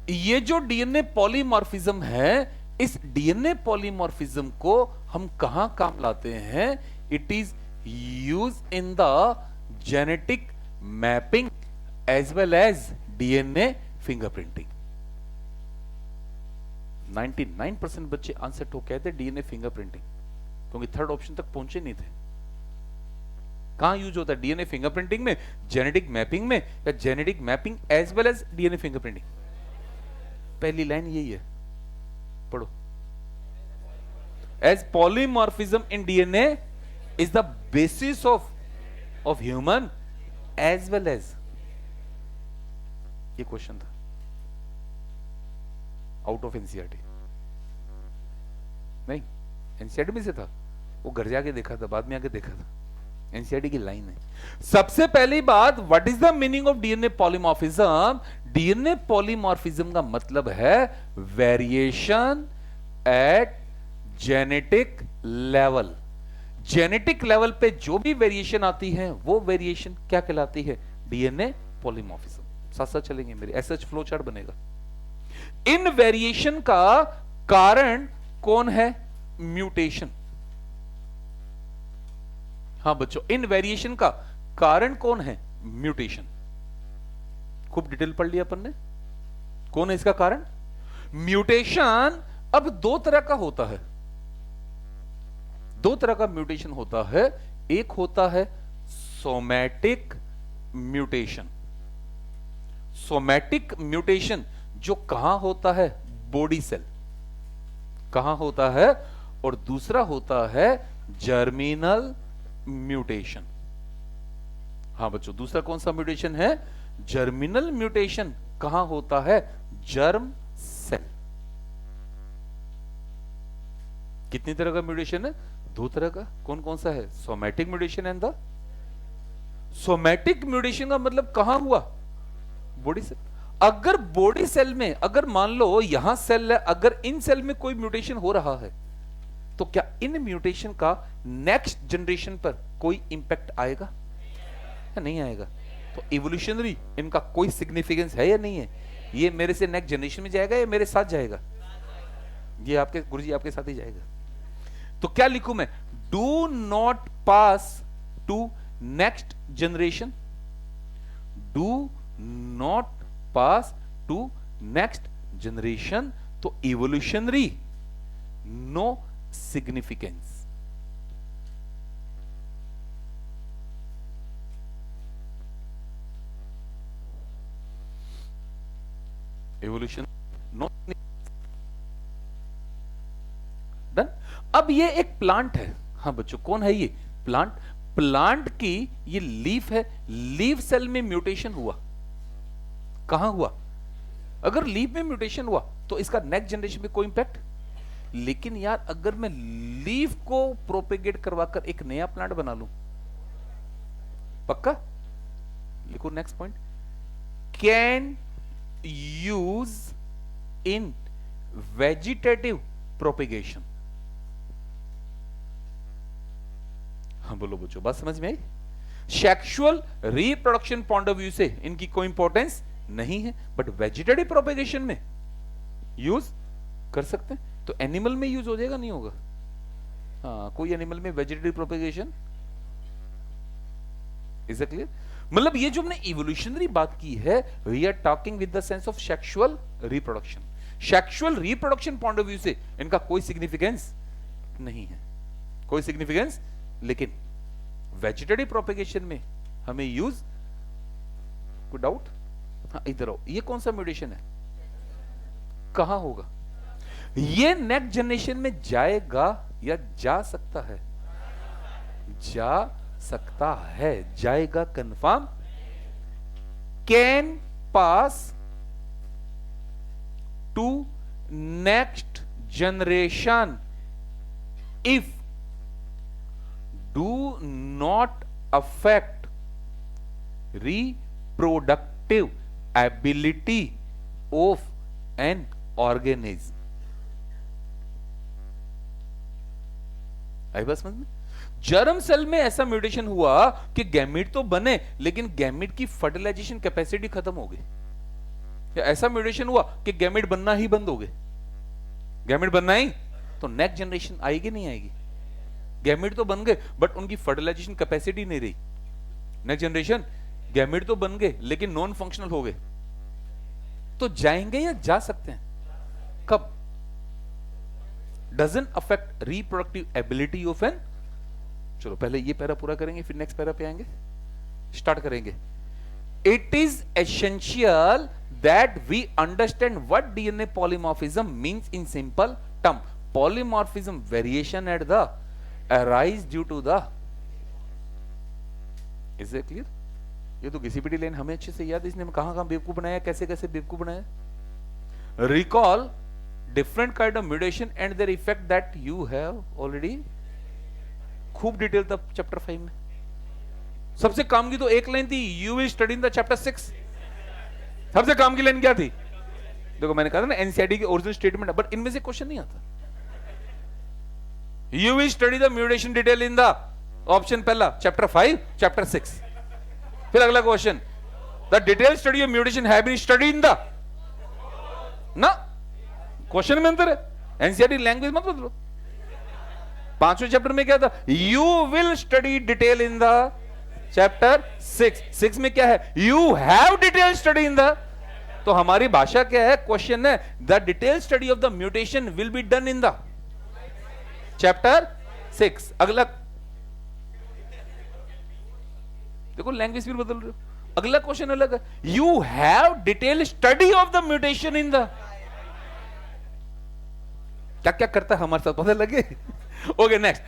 ये जो डीएनए पॉलीमॉर्फिज्म है, इस डीएनए पॉलीमॉर्फिज्म को हम कहां काम लाते हैं? It is use in the genetic mapping as well as DNA fingerprinting. 99% बच्चे आंसर तो कहते डीएनए फिंगरप्रिंटिंग, क्योंकि थर्ड ऑप्शन तक पहुंचे नहीं थे। कहां यूज होता है? डीएनए फिंगरप्रिंटिंग में, जेनेटिक मैपिंग में, या genetic mapping as well as DNA fingerprinting? पहली लाइन यही है, पढ़ो। As polymorphism in DNA is the basis of human as well as, ये क्वेश्चन था आउट ऑफ एनसीईआरटी। नहीं, एनसीईआरटी में से था, वो घर जाके देखा था, बाद में आके देखा था। एनसीईआरटी की लाइन है। सबसे पहली बात, what is the meaning of DNA polymorphism? DNA polymorphism का मतलब है variation at genetic level. Genetic level पे जो भी वेरिएशन आती है वो वेरिएशन क्या कहलाती है? DNA polymorphism. साथ साथ चलेंगे मेरे, एसएच फ्लो चार्ट बनेगा। इन वेरिएशन का कारण कौन है? म्यूटेशन। हाँ बच्चों, इन वेरिएशन का कारण कौन है? म्यूटेशन। खूब डिटेल पढ़ लिया अपन ने। कौन है इसका कारण? म्यूटेशन। अब दो तरह का होता है, दो तरह का म्यूटेशन होता है। एक होता है सोमैटिक म्यूटेशन। सोमैटिक म्यूटेशन जो कहां होता है? Body cell. कहां होता है? और दूसरा होता है जर्मिनल म्यूटेशन। हाँ बच्चों, दूसरा कौन सा म्यूटेशन है? Germinal mutation. कहां होता है? Germ cell. कितनी तरह का म्यूटेशन है? दो तरह का। कौन कौन सा है? Somatic mutation and the somatic mutation का मतलब कहां हुआ? Body cell. अगर बॉडी सेल में, अगर मान लो यहां सेल है, अगर इन सेल में कोई म्यूटेशन हो रहा है तो क्या इन म्यूटेशन का नेक्स्ट जनरेशन पर कोई इंपैक्ट आएगा या नहीं आएगा? तो इवोल्यूशनरी इनका कोई सिग्निफिकेंस है या नहीं है? ये मेरे से नेक्स्ट जनरेशन में जाएगा या मेरे साथ जाएगा? ये आपके गुरुजी आपके साथ ही जाएगा। तो क्या लिखूं मैं? Do not pass to next generation. Do not pass to next generation. तो evolutionary no significance. Evolution no. Done. अब ये एक प्लांट है। हाँ बच्चों, कौन है ये? प्लांट। प्लांट की ये लीफ है। लीफ सेल में म्यूटेशन हुआ। कहां हुआ? अगर लीफ में म्यूटेशन हुआ तो इसका नेक्स्ट जनरेशन में कोई इंपैक्ट। लेकिन यार अगर मैं लीफ को प्रोपेगेट करवाकर एक नया प्लांट बना लूं, पक्का? लिखो next point. Can use in vegetative propagation. हाँ बोलो बच्चों, बात समझ में आई? Sexual reproduction point of view से इनकी कोई इंपॉर्टेंस नहीं है, बट वेजिटेटिव प्रोपेगेशन में यूज कर सकते हैं। तो एनिमल में यूज हो जाएगा, नहीं होगा? हाँ, कोई एनिमल में vegetative propagation, is it clear? मतलब ये जो हमने इवोल्यूशनरी बात की है, we are talking with the sense of sexual reproduction. Sexual reproduction point of view से इनका कोई सिग्निफिकेंस नहीं है, कोई सिग्निफिकेंस। लेकिन वेजिटेटिव प्रोपेगेशन में हमें यूज, कोई डाउट? हाँ, इधर आओ, ये कौन सा म्यूटेशन है, कहां होगा? ये नेक्स्ट जनरेशन में जाएगा या जा सकता है? जा सकता है, जाएगा confirm. Can pass to next generation if do not affect reproductive ability of an organism. आई बात समझ में? जर्म सेल में ऐसा म्यूटेशन हुआ कि गैमीट तो बने, लेकिन गैमीट की फर्टिलाइजेशन कैपेसिटी खत्म हो गई। या ऐसा म्यूटेशन हुआ कि गैमीट बनना ही बंद हो गए। गैमीट बनना ही, तो नेक्स्ट जनरेशन आएगी नहीं आएगी? गैमीट तो बन गए बट उनकी फर्टिलाइजेशन कैपेसिटी नहीं रही। नेक्स्ट जनरेशन गैमीट तो बन गए लेकिन नॉन फंक्शनल हो गए। तो जाएंगे या जा सकते हैं? कब? Doesn't affect reproductive ability of an. चलो पहले ये पैरा पूरा करेंगे, फिर नेक्स्ट पैरा पे आएंगे, स्टार्ट करेंगे। It is essential that we understand what DNA polymorphism means in simple term. Polymorphism variation at the arise due to the, is it clear? ये तो घिसी-पिटी लाइन हमें अच्छे से याद है, इसने कहां-कहां बेवकूफ बनाया, कैसे-कैसे बेवकूफ बनाया। Recall different kind of mutation and their effect that you have already खूब डिटेल था चैप्टर 5 में। सबसे काम की तो एक लाइन थी, you will study in the chapter 6। सबसे काम की लाइन क्या थी? देखो मैंने कहा था ना एनसीईआरटी की ओरिजिनल स्टेटमेंट है, बट इनमें से क्वेश्चन नहीं आता। You will study the mutation detail in the option पहला चैप्टर 5 चैप्टर 6। फिर अगला question, the detailed study of mutation have been studied in the, ना क्वेश्चन में अंतर है। एनसीईआरटी लैंग्वेज मत बदलो। पांचवें चैप्टर में क्या था? You will study detail in the chapter 6। 6 में क्या है? You have detail study in the. तो हमारी भाषा क्या है? क्वेश्चन है the detail study of the mutation will be done in the chapter 6। अगला देखो लैंग्वेज फिर बदल रहे हो। अगला क्वेश्चन अलग है, you have detail study of the mutation in the. क्या क्या करता है हमारे साथ पता लगे? Okay next.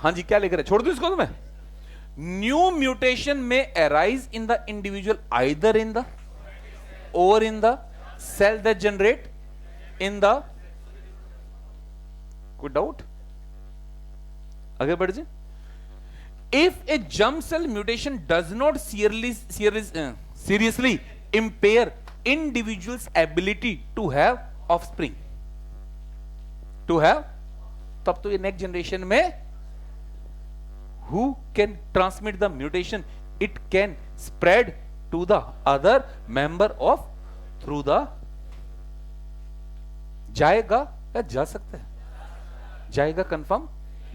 हाँ जी, क्या लिख रहे? छोड़ दो इसको तुम्हें। New mutation may arise in the individual either in the और in the cell that generate in the. कोई डाउट? आगे बढ़ जाए। If a germ cell mutation does not seriously impair individual's ability to have offspring, to have, तब तो ये next generation में who can transmit the mutation, it can spread to the other member of through the. जाएगा या जा सकता है? जाएगा कंफर्म,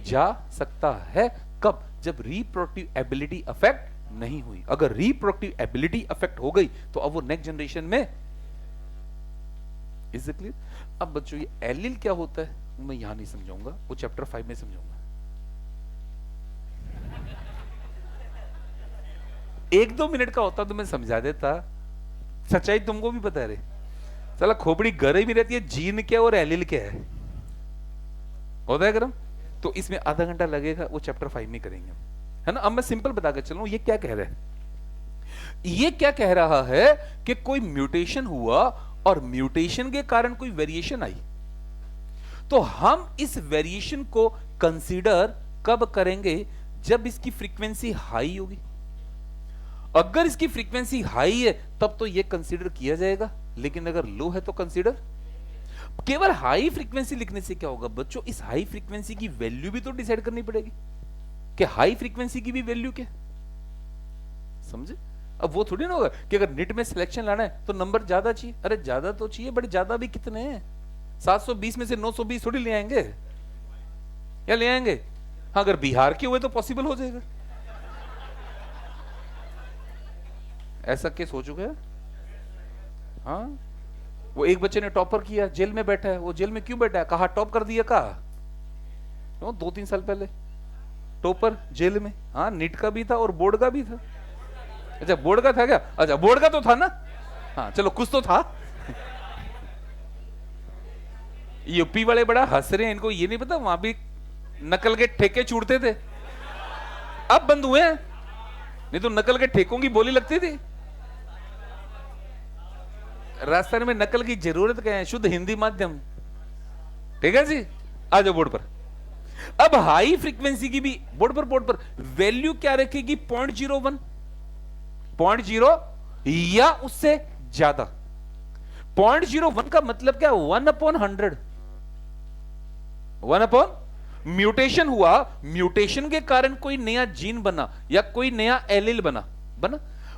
जा सकता है। कब? जब रिप्रोडक्टिव एबिलिटी अफेक्ट नहीं हुई। अगर रिप्रोडक्टिव एबिलिटी अफेक्ट हो गई तो अब वो नेक्स्ट जनरेशन में। Is it clear? अब बच्चों ये एलील क्या होता है मैं यहां नहीं समझाऊंगा, वो चैप्टर 5 में समझाऊंगा। एक दो मिनट का होता तो मैं समझा देता, सच्चाई तुमको भी पता है रे। चला खोपड़ी गरे भी रहती है, जीन क्या और एलील क्या है होता है गरम। तो इसमें आधा घंटा लगेगा, वो चैप्टर 5 में करेंगे, है ना। अब मैं सिंपल बता कर चलूं ये क्या कह रहा है। ये क्या कह रहा है कि कोई म्यूटेशन हुआ और म्यूटेशन के कारण कोई वेरिएशन आई, तो हम इस वेरिएशन को कंसीडर कब करेंगे? जब इसकी फ्रीक्वेंसी हाई होगी। अगर इसकी फ्रीक्वेंसी हाई है तब तो यह कंसीडर किया जाएगा, लेकिन अगर लो है तो कंसीडर। केवल हाई फ्रीक्वेंसी लिखने से क्या होगा बच्चों? इस हाई फ्रीक्वेंसी की वैल्यू भी तो डिसाइड करनी पड़ेगी कि हाई फ्रीक्वेंसी की भी वैल्यू क्या। समझे? अब वो थोड़ी ना होगा कि अगर नीट में सिलेक्शन लाना है तो नंबर ज्यादा चाहिए। अरे ज्यादा तो चाहिए, बट ज्यादा भी कितने हैं? 720 में से 920 थोड़ी ले आएंगे, या ले आएंगे? हाँ, अगर बिहार के हुए तो पॉसिबल हो जाएगा। ऐसा केस हो चुका है। हाँ, वो एक बच्चे ने टॉपर किया, जेल में बैठा है। वो जेल में क्यों बैठा है? कहा टॉप कर दिया, कहा क्यों? 2-3 साल पहले टॉपर जेल में। हाँ, नीट का भी था और बोर्ड का भी था। अच्छा, बोर्ड का था क्या? अच्छा, बोर्ड का तो था ना। हाँ चलो, कुछ तो था। यूपी वाले बड़ा हंस रहे हैं, इनको ये नहीं पता वहां भी नकल के ठेके छूटते थे, अब बंद हुए हैं। नहीं तो नकल के ठेकों की बोली लगती थी। राजस्थान में नकल की जरूरत क्या है? शुद्ध हिंदी माध्यम। ठीक है जी, आ जाओ बोर्ड पर। अब हाई फ्रीक्वेंसी की भी बोर्ड पर वैल्यू क्या रखेगी? 0.01, 0.0 या उससे ज्यादा। 0.01 का मतलब क्या? 1/100। 1/, म्यूटेशन हुआ, म्यूटेशन के कारण कोई नया जीन बना या कोई नया एलील बना,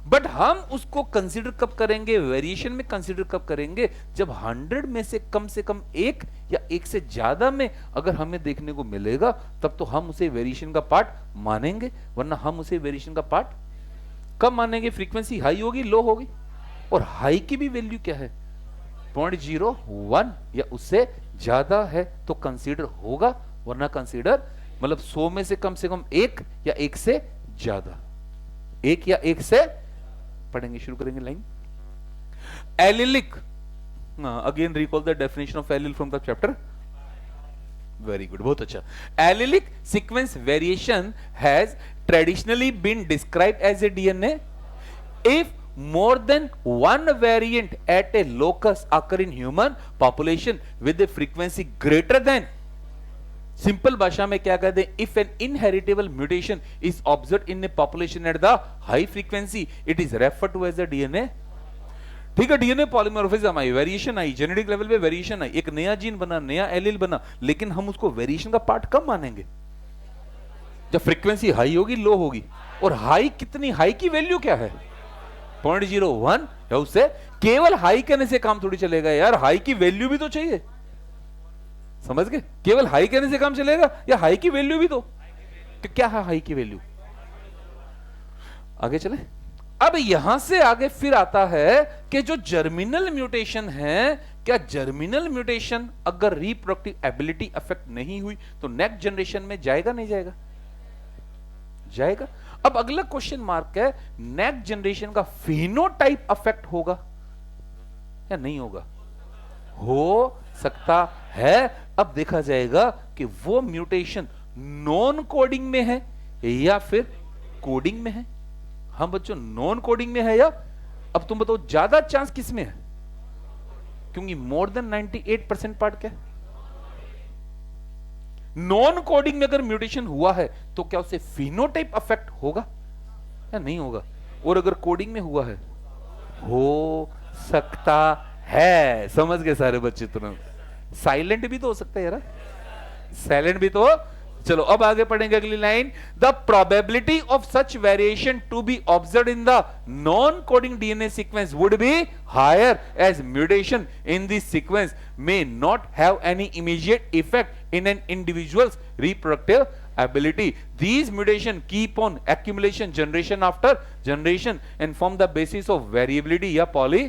बट हम उसको कंसीडर कब करेंगे? वेरिएशन में कंसीडर कब करेंगे? जब 100 में से कम एक या एक से ज्यादा में अगर हमें देखने को मिलेगा, तब तो हम उसे वेरिएशन का पार्ट मानेंगे, वरना हम उसे वेरिएशन का पार्ट कब मानेंगे? फ्रीक्वेंसी हाई होगी, लो होगी। और हाई की भी वैल्यू क्या है? 0.01 या उससे ज्यादा है तो कंसीडर होगा, वरना कंसीडर मतलब 100 में से कम एक या एक से ज्यादा। एक या एक से, पढ़ेंगे, शुरू करेंगे line. Allelic, again recall the definition of allele from the chapter. Very good, बहुत अच्छा। Allelic sequence variation has traditionally been described as a DNA if more than one variant at a locus occur in human population with a frequency greater than, simple भाषा में क्या कहते हैं? If an inheritable mutation is observed in a population at the high frequency, it is referred to as a DNA. ठीक है, DNA polymorphism आई, variation आई, genetic level पे वेरिएशन आई, एक नया जीन बना, नया एलील बना, लेकिन हम उसको वेरिएशन का पार्ट कब मानेंगे? जब फ्रीक्वेंसी हाई होगी, लो होगी। और हाई कितनी? हाई की वैल्यू क्या है? 0.01 या उससे। केवल हाई कहने से काम थोड़ी चलेगा यार, हाई की वैल्यू भी तो चाहिए, समझ गए? केवल हाई कहने से काम चलेगा या हाई की वैल्यू भी तो क्या है? हाई की वैल्यू। आगे चले। अब यहां से आगे फिर आता है कि जो जर्मिनल म्यूटेशन है, क्या जर्मिनल म्यूटेशन अगर रिप्रोडक्टिव एबिलिटी अफेक्ट नहीं हुई तो नेक्स्ट जनरेशन में जाएगा, नहीं जाएगा? जाएगा। अब अगला क्वेश्चन मार्क है, नेक्स्ट जनरेशन का फिनोटाइप अफेक्ट होगा या नहीं होगा? हो सकता है। अब देखा जाएगा कि वो म्यूटेशन नॉन कोडिंग में है या फिर कोडिंग में है। हम बच्चों नॉन कोडिंग में है या, अब तुम बताओ ज्यादा चांस किस में है? क्योंकि मोर देन 98% पार्ट क्या है? नॉन कोडिंग में अगर म्यूटेशन हुआ है तो क्या उससे फिनोटाइप अफेक्ट होगा या नहीं होगा? और अगर कोडिंग में हुआ है, हो सकता है। समझ गए सारे बच्चे? तुरंत साइलेंट भी तो हो सकता है यार, साइलेंट भी तो। चलो अब आगे पढ़ेंगे अगली line. The probability of such variation to be observe in the non coding DNA sequence would be higher as mutation in this sequence may not have any immediate effect in an individual's reproductive ability. These mutation keep on accumulation generation after generation and form the basis of variability या poly।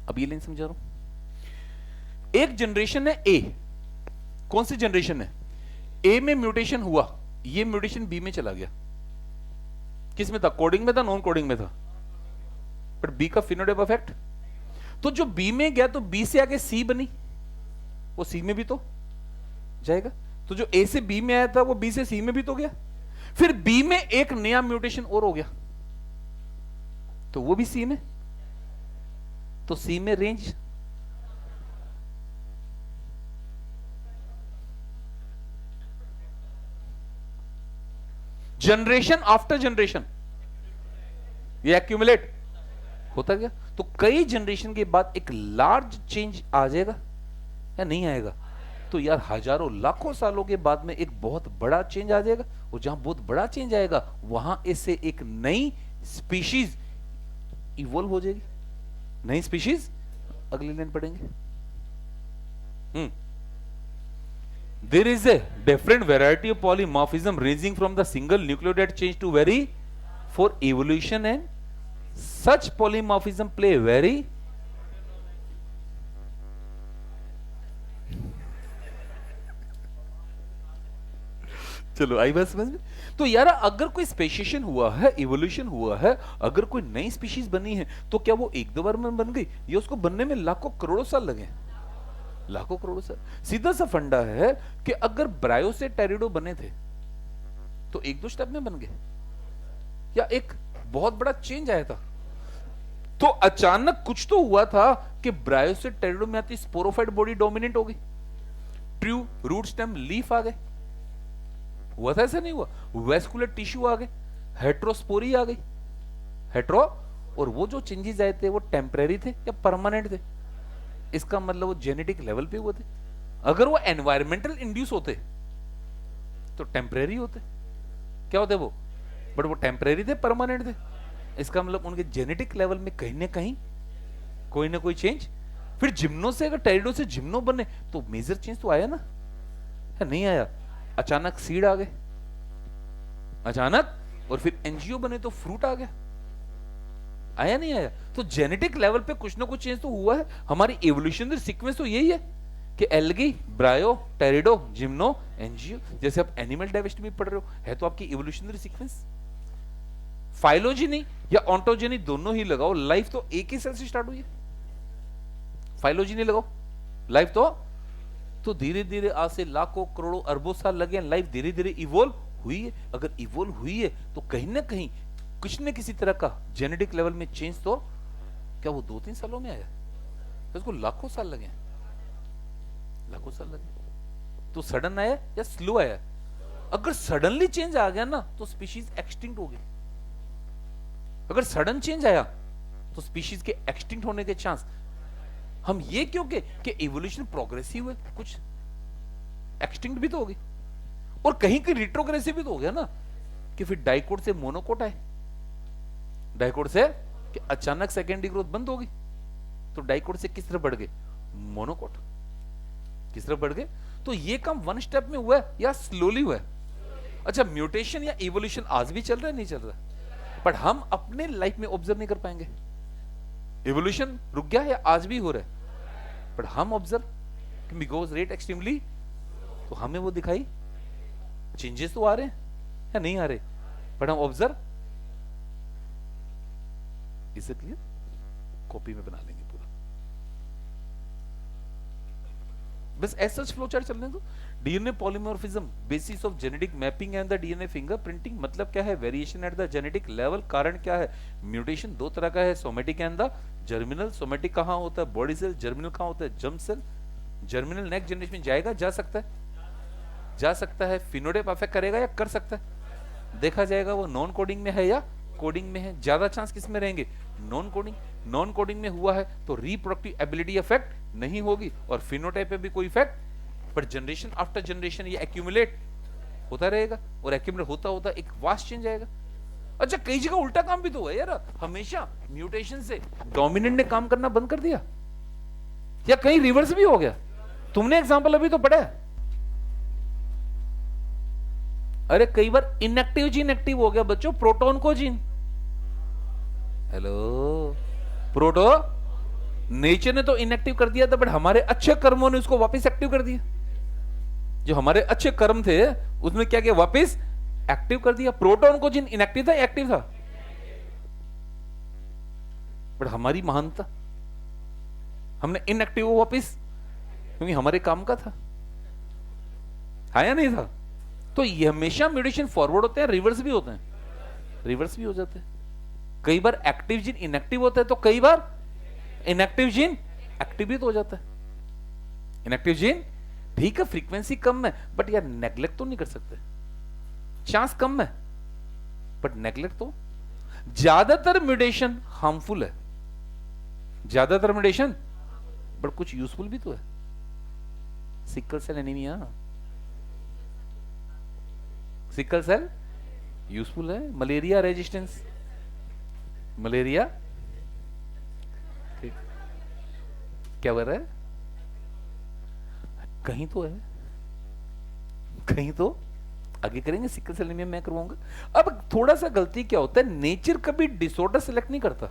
अब ये line समझा रहा हूं। एक generation है ए, कौन सी generation है? ए में म्यूटेशन हुआ, ये म्यूटेशन बी में चला गया। किस में था? कोडिंग में था, नॉन कोडिंग में था? बट बी का फिनोटाइप इफेक्ट, तो जो बी में गया तो बी से आगे सी बनी, वो सी में भी तो जाएगा। तो जो ए से बी में आया था वो बी से सी में भी तो गया। फिर बी में एक नया म्यूटेशन और हो गया तो वो भी सी में, तो सी में रेंज जनरेशन आफ्टर जनरेशन ये एक्यूमुलेट होता गया। तो कई जनरेशन के बाद एक लार्ज चेंज आ जाएगा या नहीं आएगा? तो यार हजारों लाखों सालों के बाद में एक बहुत बड़ा चेंज आ जाएगा, और जहां बहुत बड़ा चेंज आएगा वहां इससे एक नई स्पीशीज इवॉल्व हो जाएगी, नई स्पीशीज अगली लाइन पढ़ेंगे। There is a different variety of polymorphism ranging from the single nucleotide change to vary for evolution, and such polymorphism play very चलो आई बात समझ में। तो यार अगर कोई स्पेशिएशन हुआ है, इवोल्यूशन हुआ है, अगर कोई नई स्पीशीज बनी है, तो क्या वो एक दो बार में बन गई या उसको बनने में लाखों करोड़ों साल लगे? लाखों करोड़ों साल। सीधा सा फंडा है कि अगर ब्रायो से टेरिडो बने थे तो एक दो स्टेप में बन गए या एक बहुत बड़ा चेंज आया था? तो अचानक कुछ तो हुआ था कि ब्रायो से टेरिडो में आती स्पोरोफाइट बॉडी डोमिनेंट हो गई, ट्रू रूट स्टेम लीफ आ गए। हुआ था ऐसा नहीं हुआ? वेस्कुलर टिश्यू आ गए, हेट्रोस्पोरी आ गई, हेट्रो। और वो जो चेंजेस आए थे वो टेम्परेरी थे या परमानेंट थे? इसका मतलब वो जेनेटिक लेवल पे हुए थे। अगर वो एनवायरमेंटल इंड्यूस होते तो टेम्परेरी होते। क्या होते वो? बट वो टेम्परेरी थे, परमानेंट थे। इसका मतलब उनके जेनेटिक लेवल में कहीं ना कहीं कोई ना कोई चेंज। फिर जिम्नो से अगर टेरिडो से जिम्नो बने तो मेजर चेंज तो आया ना, या नहीं आया? अचानक सीड आ गए, अचानक, और फिर एनजीओ बने तो फ्रूट आ गया। आया नहीं आया? तो जेनेटिक लेवल पे कुछ ना कुछ चेंज तो हुआ है। हमारी एवोल्यूशनरी सीक्वेंस तो यही है कि एल्गी, ब्रायो, टेरिडो, जिम्नो, एनजीओ। जैसे आप एनिमल डाइवर्सिटी में पढ़ रहे हो, है तो आपकी एवोल्यूशनरी सीक्वेंस। फाइलोजेनी या ऑन्टोजेनी दोनों ही लगाओ, लाइफ तो एक ही सेल से स्टार्ट हुई है। फाइलोजेनी लगाओ, लाइफ तो धीरे धीरे आज से लाखों करोड़ों अरबों साल लगे, लाइफ धीरे धीरे इवोल्व हुई है। अगर इवोल्व हुई है तो कहीं ना कहीं कुछ न किसी तरह का जेनेटिक लेवल में चेंज तो क्या वो 2-3 सालों में आया? तो इसको लाखों साल लगे, लाखों साल लगे। तो सडन आया या स्लो आया? अगर सडनली चेंज आ गया ना तो स्पीशीज एक्सटिंक्ट हो गई। अगर सडन चेंज आया तो स्पीशीज के एक्सटिंक्ट होने के चांस। हम ये क्यों कि इवोल्यूशन प्रोग्रेसिव है, कुछ एक्सटिंक्ट भी तो होगी, और कहीं की रिट्रोग्रेसिव भी तो हो गया ना, कि फिर डाइकोट से मोनोकोट आए, डाइकोट से कि अचानक सेकेंडरी ग्रोथ बंद होगी, तो डाइकोट से किस तरफ बढ़ गए? मोनोकोट किस तरफ बढ़ गए? तो ये काम वन स्टेप में हुआ है या स्लोली हुआ है? अच्छा, म्यूटेशन या इवोल्यूशन आज भी चल रहा है, नहीं चल रहा? बट हम अपने लाइफ में ऑब्जर्व नहीं कर पाएंगे। इवोल्यूशन रुक गया या आज भी हो रहा है? बट हम ऑब्जर्व बिकॉज रेट एक्सट्रीमली, तो हमें वो दिखाई चेंजेस तो आ रहे हैं या नहीं आ रहे? बट हम ऑब्जर्व। इसे क्लियर? कॉपी में बना लेंगे पूरा, बस ऐसा फ्लो चार्ट चलने दो। DNA polymorphism, basis of genetic mapping and the DNA fingerprinting. मतलब क्या है? Variation at the genetic level. कारण क्या है? म्यूटेशन दो तरह का है, somatic and the germinal. Somatic कहां होता है? Body cell. जर्मिनल कहां होता है? Germ cell. Germinal next generation में जाएगा, जा सकता है, जा सकता है। फिनोटाइप अफेक्ट करेगा या कर सकता है? देखा जाएगा वो नॉन कोडिंग में है या कोडिंग में है। ज्यादा चांस किस में रहेंगे? Non coding. नॉन कोडिंग में हुआ है तो रिप्रोडक्टिव एबिलिटी इफेक्ट नहीं होगी और फिनोटाइप पे भी कोई effect, but generation after generation ये एक्यूमुलेट होता रहेगा, और एक्यूमुलेट होता होता एक वास्ट चेंज आएगा। अच्छा, कई जगह उल्टा काम भी तो है यार। हमेशा म्यूटेशन से डोमिनेंट ने काम करना बंद कर दिया, या कहीं रिवर्स भी हो गया। तुमने एग्जांपल अभी तो पढ़ा है। अरे कई बार इनएक्टिव जीन एक्टिव हो गया बच्चों, प्रोटॉन को जीन। हेलो, प्रोटो नेचर ने तो इनएक्टिव कर दिया था, बट हमारे अच्छे कर्मों ने उसको वापस एक्टिव कर दिया। जो हमारे अच्छे कर्म थे उसमें क्या किया? वापस एक्टिव कर दिया। प्रोटॉन को जीन इनएक्टिव था, एक्टिव था? बट हमारी महानता, हमने इनएक्टिव को वापस, क्योंकि हमारे काम का था, आया नहीं था। तो ये हमेशा म्यूटेशन फॉरवर्ड होते हैं, रिवर्स भी होते हैं, रिवर्स भी हो जाते हैं। कई बार एक्टिव जीन इनएक्टिव होता है, तो कई बार इनएक्टिव जीन एक्टिव भी तो हो जाता है। इनएक्टिव जीन ठीक है, फ्रीक्वेंसी कम है, बट यार नेग्लेक्ट तो नहीं कर सकते। चांस कम है बट नेग्लेक्ट तो। ज्यादातर म्यूटेशन हार्मफुल है, ज्यादातर म्यूटेशन, बट कुछ यूजफुल भी तो है। Sickle cell anaemia, sickle cell useful है। मलेरिया रेजिस्टेंस मलेरिया, ठीक, क्या बोल रहा है, कहीं तो है, कहीं तो आगे करेंगे, सिकल सेल एनीमिया मैं करवाऊंगा। अब थोड़ा सा गलती क्या होता है, नेचर कभी डिसऑर्डर सेलेक्ट नहीं करता।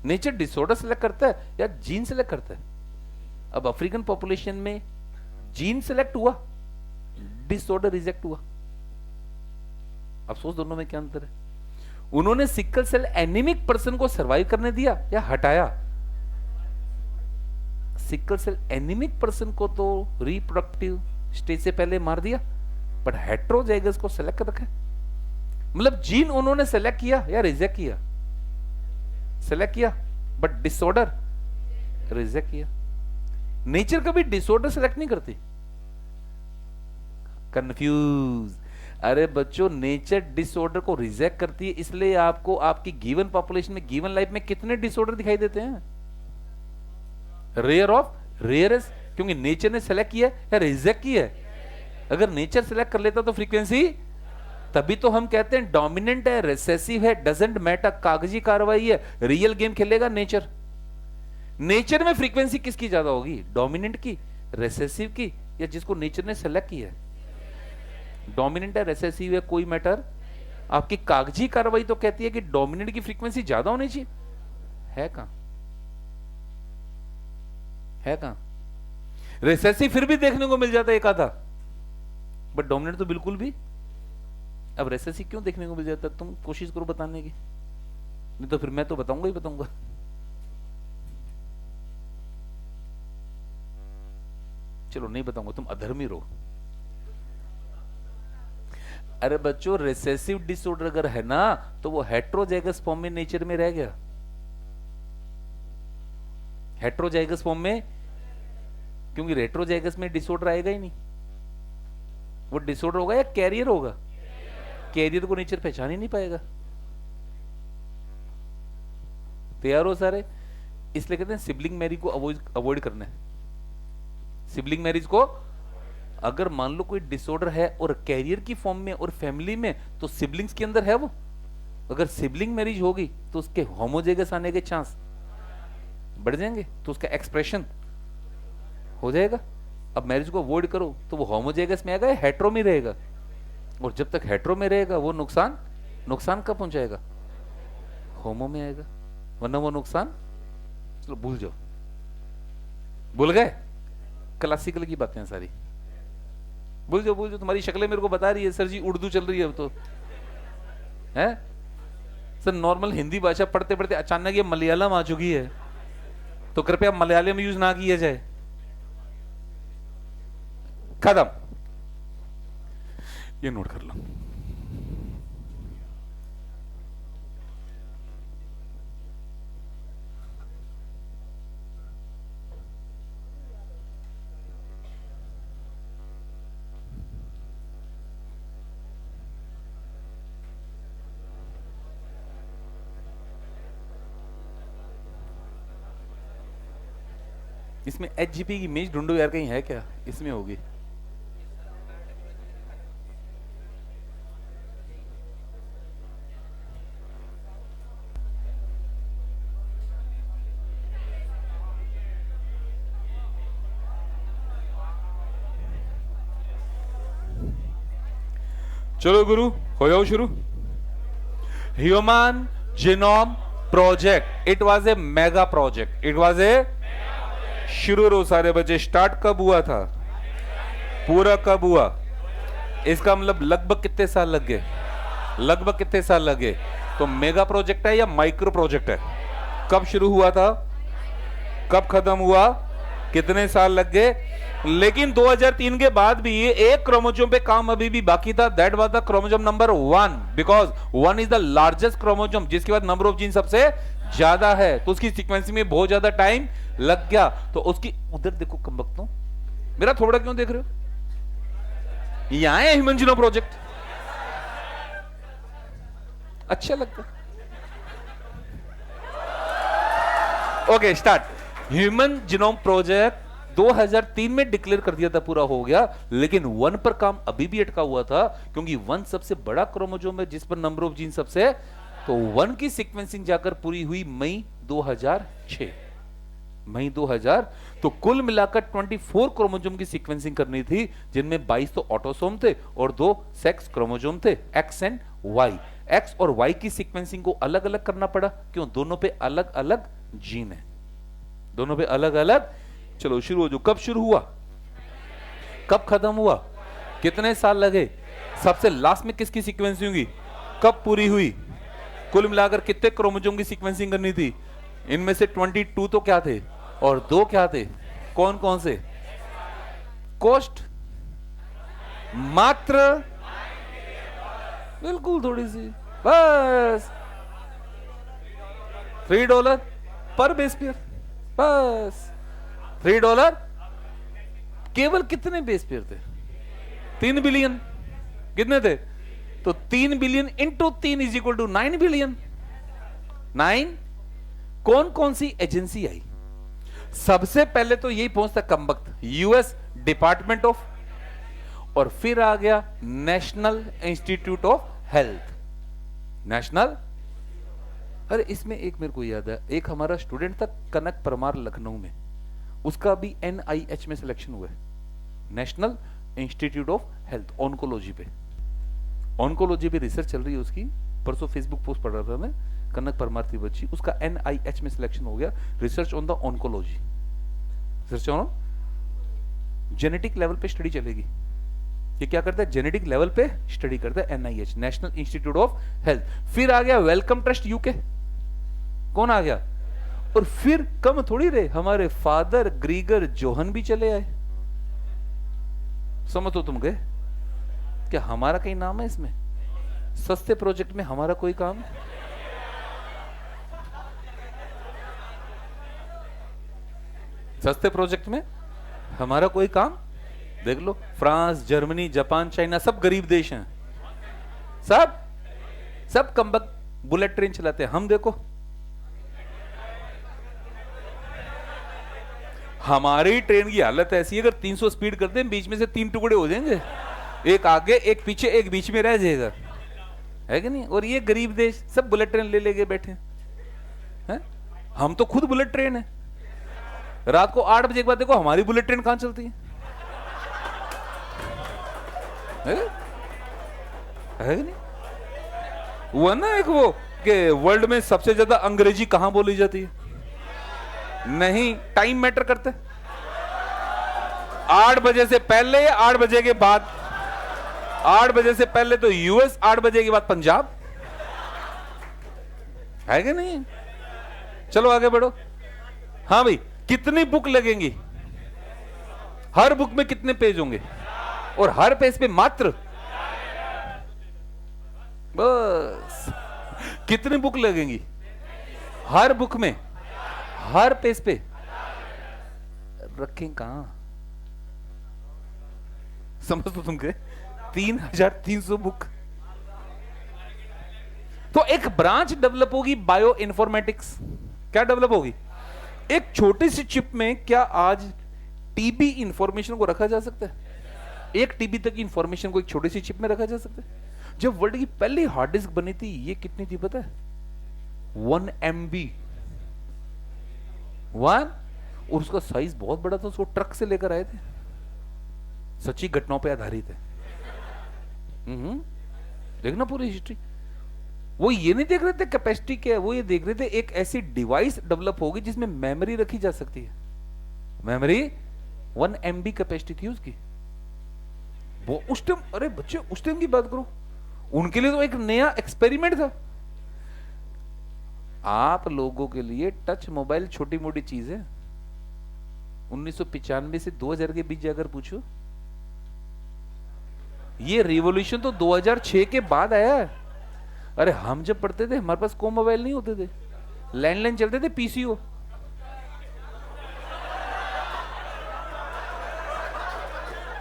नेचर डिसऑर्डर सेलेक्ट करता है या जीन सेलेक्ट करता है? अब अफ्रीकन पॉपुलेशन में जीन सेलेक्ट हुआ, डिसऑर्डर रिजेक्ट हुआ। अब सोच दोनों में क्या अंतर है? उन्होंने सिकल सेल एनीमिक पर्सन को सर्वाइव करने दिया या हटाया? सिकल सेल एनीमिक पर्सन को तो रिप्रोडक्टिव स्टेज से पहले मार दिया, बट हेट्रोजाइगस को सेलेक्ट कर रखा है। मतलब जीन उन्होंने सेलेक्ट किया या रिजेक्ट किया? सेलेक्ट किया, बट डिसऑर्डर रिजेक्ट किया। नेचर कभी डिसऑर्डर सेलेक्ट नहीं करती। कंफ्यूज। अरे बच्चों, नेचर डिसऑर्डर को रिजेक्ट करती है, इसलिए आपको आपकी गिवन पॉपुलेशन में, गिवन लाइफ में कितने डिसऑर्डर दिखाई देते हैं? रेयर ऑफ रेयरेस्ट, क्योंकि नेचर ने सेलेक्ट किया या रिजेक्ट किया है। अगर नेचर सेलेक्ट कर लेता तो फ्रीक्वेंसी, तभी तो हम कहते हैं डोमिनेंट है, रिसेसिव है, डजंट मैटर, कागजी कार्रवाई है, रियल गेम खेलेगा नेचर। नेचर में फ्रीक्वेंसी किसकी ज्यादा होगी? डोमिनेंट की, रिसेसिव की, या जिसको नेचर ने सेलेक्ट किया है? डोमिनेंट है, रिसेसिव है, कोई मैटर। आपकी कागजी कार्रवाई तो कहती है कि डोमिनेंट की फ्रीक्वेंसी ज्यादा होनी चाहिए। है कहां? है कहां? रिसेसिव फिर भी देखने को मिल जाता है एक आधा, बट डोमिनेंट तो बिल्कुल भी। अब रिसेसिव क्यों देखने को मिल जाता है? तुम कोशिश करो बताने की, नहीं तो फिर मैं तो बताऊंगा ही बताऊंगा। चलो नहीं बताऊंगा, तुम अधर्मी रहो। अरे बच्चों, रिसेसिव डिसऑर्डर अगर है ना, तो वो हेट्रोजाइगस फॉर्म में नेचर में रह गया। हेट्रोजाइगस फॉर्म में, क्योंकि रेट्रोजाइगस में डिसऑर्डर आएगा ही नहीं। वो डिसऑर्डर होगा या कैरियर होगा? कैरियर को नेचर पहचान ही नहीं पाएगा। तैयार हो सारे? इसलिए कहते हैं सिबलिंग मैरिज को अवॉइड करना है। सिबलिंग मैरिज को, अगर मान लो कोई डिसऑर्डर है और कैरियर की फॉर्म में और फैमिली में, तो सिबलिंग्स के अंदर है वो। अगर सिबलिंग मैरिज होगी तो उसके होमोजेगस आने के चांस बढ़ जाएंगे, तो उसका एक्सप्रेशन हो जाएगा। अब मैरिज को अवॉइड करो तो वो होमोजेगस में आएगा या हेट्रो में रहेगा? और जब तक हेट्रो में रहेगा वो नुकसान कब पहुंचाएगा? होमो में आएगा, वरना वो नुकसान, चलो भूल जाओ। भूल गए? क्लासिकल की बातें सारी भूल जाओ। तुम्हारी शक्लें मेरे को बता रही है, सर जी उर्दू चल रही है अब तो, है सर। नॉर्मल हिंदी भाषा पढ़ते पढ़ते अचानक ये मलयालम आ चुकी है, तो कृपया मलयालम यूज ना किया जाए। खत्म, ये नोट कर लो। इसमें HGP की इमेज ढूंढो यार, कहीं है क्या? इसमें होगी। चलो गुरु, हो जाओ शुरू। Human genome project, it was a mega project. It was a, शुरू रो सारे बच्चे। स्टार्ट कब हुआ था? पूरा कब हुआ? इसका मतलब लगभग कितने साल लग गए? लगभग कितने साल लगे? तो मेगा प्रोजेक्ट है या माइक्रो प्रोजेक्ट है? कब शुरू हुआ था, कब खत्म हुआ, कितने साल लग गए? लेकिन 2003 के बाद भी ये एक क्रोमोसोम पे काम अभी भी बाकी था। That was the chromosome number 1, because 1 is the largest chromosome, जिसके बाद नंबर ऑफ जीन सबसे ज्यादा है, तो उसकी सीक्वेंसिंग में बहुत ज्यादा टाइम लग गया। तो उसकी उधर देखो कमबख्तों, मेरा थोड़ा क्यों देख रहे हो? यहां है ह्यूमन जीनोम प्रोजेक्ट, अच्छा लगता। Okay start. Human genome project 2003 में डिक्लेयर कर दिया था, पूरा हो गया। लेकिन 1 पर काम अभी भी अटका हुआ था, क्योंकि 1 सबसे बड़ा क्रोमोसोम है जिस पर नंबर ऑफ जीन सबसे तो 1 की सीक्वेंसिंग जाकर पूरी हुई मई 2006, मई 2000। तो कुल मिलाकर 24 क्रोमोसोम की सीक्वेंसिंग करनी थी, जिनमें 22 तो ऑटोसोम थे और 2 सेक्स क्रोमोसोम थे, एक्स एंड वाई। एक्स और वाई की सीक्वेंसिंग को अलग अलग करना पड़ा, क्यों? दोनों पे अलग अलग जीन है, दोनों पे अलग अलग। चलो शुरू हो जाओ। कब शुरू हुआ, कब खत्म हुआ, कितने साल लगे, सबसे लास्ट में किसकी सीक्वेंसिंग हुई, कब पूरी हुई, कुल मिलाकर कितने क्रोमोसोम की सीक्वेंसिंग करनी थी? इनमें से 22 तो क्या थे और 2 क्या थे? कौन कौन से? कॉस्ट मात्र, बिल्कुल थोड़ी सी, बस $3 पर बेस पेयर, बस $3। केवल कितने बेस पेयर थे? 3 बिलियन। कितने थे? तो 3 billion into 3 is equal to 9 billion. 9। कौन कौन सी एजेंसी आई? सबसे पहले तो यही पहुंचता कमबख्त यूएस डिपार्टमेंट ऑफ, और फिर आ गया national institute of health, national. अरे इसमें एक मेरे को याद है, एक हमारा स्टूडेंट था कनक परमार लखनऊ में, उसका भी NIH में सिलेक्शन हुआ है, national institute of health, oncology पे, ऑन्कोलॉजी पे रिसर्च चल रही है उसकी। परसों फेसबुक पोस्ट पढ़ रहा था मैं, कनक परमार थी बच्ची, उसका NIH में सिलेक्शन हो गया, research on the oncology, research on genetic level पे स्टडी चलेगी। ये क्या करता है? जेनेटिक लेवल पे स्टडी करता है NIH, national institute of health. फिर आ गया वेलकम ट्रस्ट यूके, कौन आ गया? और फिर कम थोड़ी रहे, हमारे फादर ग्रीगर जोहन भी चले आए। समझ तो तुम गए? क्या हमारा कहीं नाम है इसमें? सस्ते प्रोजेक्ट में हमारा कोई काम? सस्ते प्रोजेक्ट में हमारा कोई काम? देख लो, फ्रांस, जर्मनी, जापान, चाइना, सब गरीब देश हैं, सब कमबख्त बुलेट ट्रेन चलाते हैं। हम देखो, हमारी ट्रेन की हालत ऐसी है, अगर 300 स्पीड करते हैं, बीच में से 3 टुकड़े हो जाएंगे, एक आगे, एक पीछे, एक बीच में रह जाएगा, है कि नहीं? और ये गरीब देश सब बुलेट ट्रेन ले लेके बैठे हैं। हम तो खुद बुलेट ट्रेन है। रात को 8 बजे के बाद देखो हमारी बुलेट ट्रेन कहां चलती है, है कि नहीं? वो ना एक वो कि वर्ल्ड में सबसे ज्यादा अंग्रेजी कहां बोली जाती है? नहीं, टाइम मैटर करता है। 8 बजे से पहले, 8 बजे के बाद, 8 बजे से पहले तो यूएस, 8 बजे के बाद पंजाब, है कि नहीं? चलो आगे बढ़ो। हाँ भाई, कितनी बुक लगेंगी? हर बुक में कितने पेज होंगे? और हर पेज पे मात्र, बस कितनी बुक लगेंगी? हर बुक में, हर पेज पे रखें कहां? समझ तो तुम के 3300 बुक। तो एक ब्रांच डेवलप होगी, बायो इन्फॉर्मेटिक्स। क्या डेवलप होगी? एक छोटी सी चिप में क्या आज टीबी इंफॉर्मेशन को रखा जा सकता है? एक टीबी तक की इंफॉर्मेशन को एक छोटी सी चिप में रखा जा सकता है। जब वर्ल्ड की पहली हार्ड डिस्क बनी थी, ये कितनी थी पता है? 1 MB, 1। और उसका साइज बहुत बड़ा था, उसको ट्रक से लेकर आए थे, सच्ची घटनाओं पे आधारित है। देखना पूरी हिस्ट्री। वो ये नहीं देख रहे थे कैपेसिटी क्या है, वो ये देख रहे थे एक ऐसी डिवाइस डेवलप होगी जिसमें मेमोरी रखी जा सकती है। मेमोरी 1 MB कैपेसिटी थी उसकी। वो उस टाइम, अरे बच्चे उस टाइम की बात करो, उनके लिए तो एक नया एक्सपेरिमेंट था। आप लोगों के लिए टच मोबाइल छोटी मोटी चीज है। 1995 से 2000 के बीच जाकर पूछो, ये रिवॉल्यूशन तो 2006 के बाद आया है। अरे हम जब पढ़ते थे हमारे पास कोई मोबाइल नहीं होते थे, लैंडलाइन चलते थे, PCO।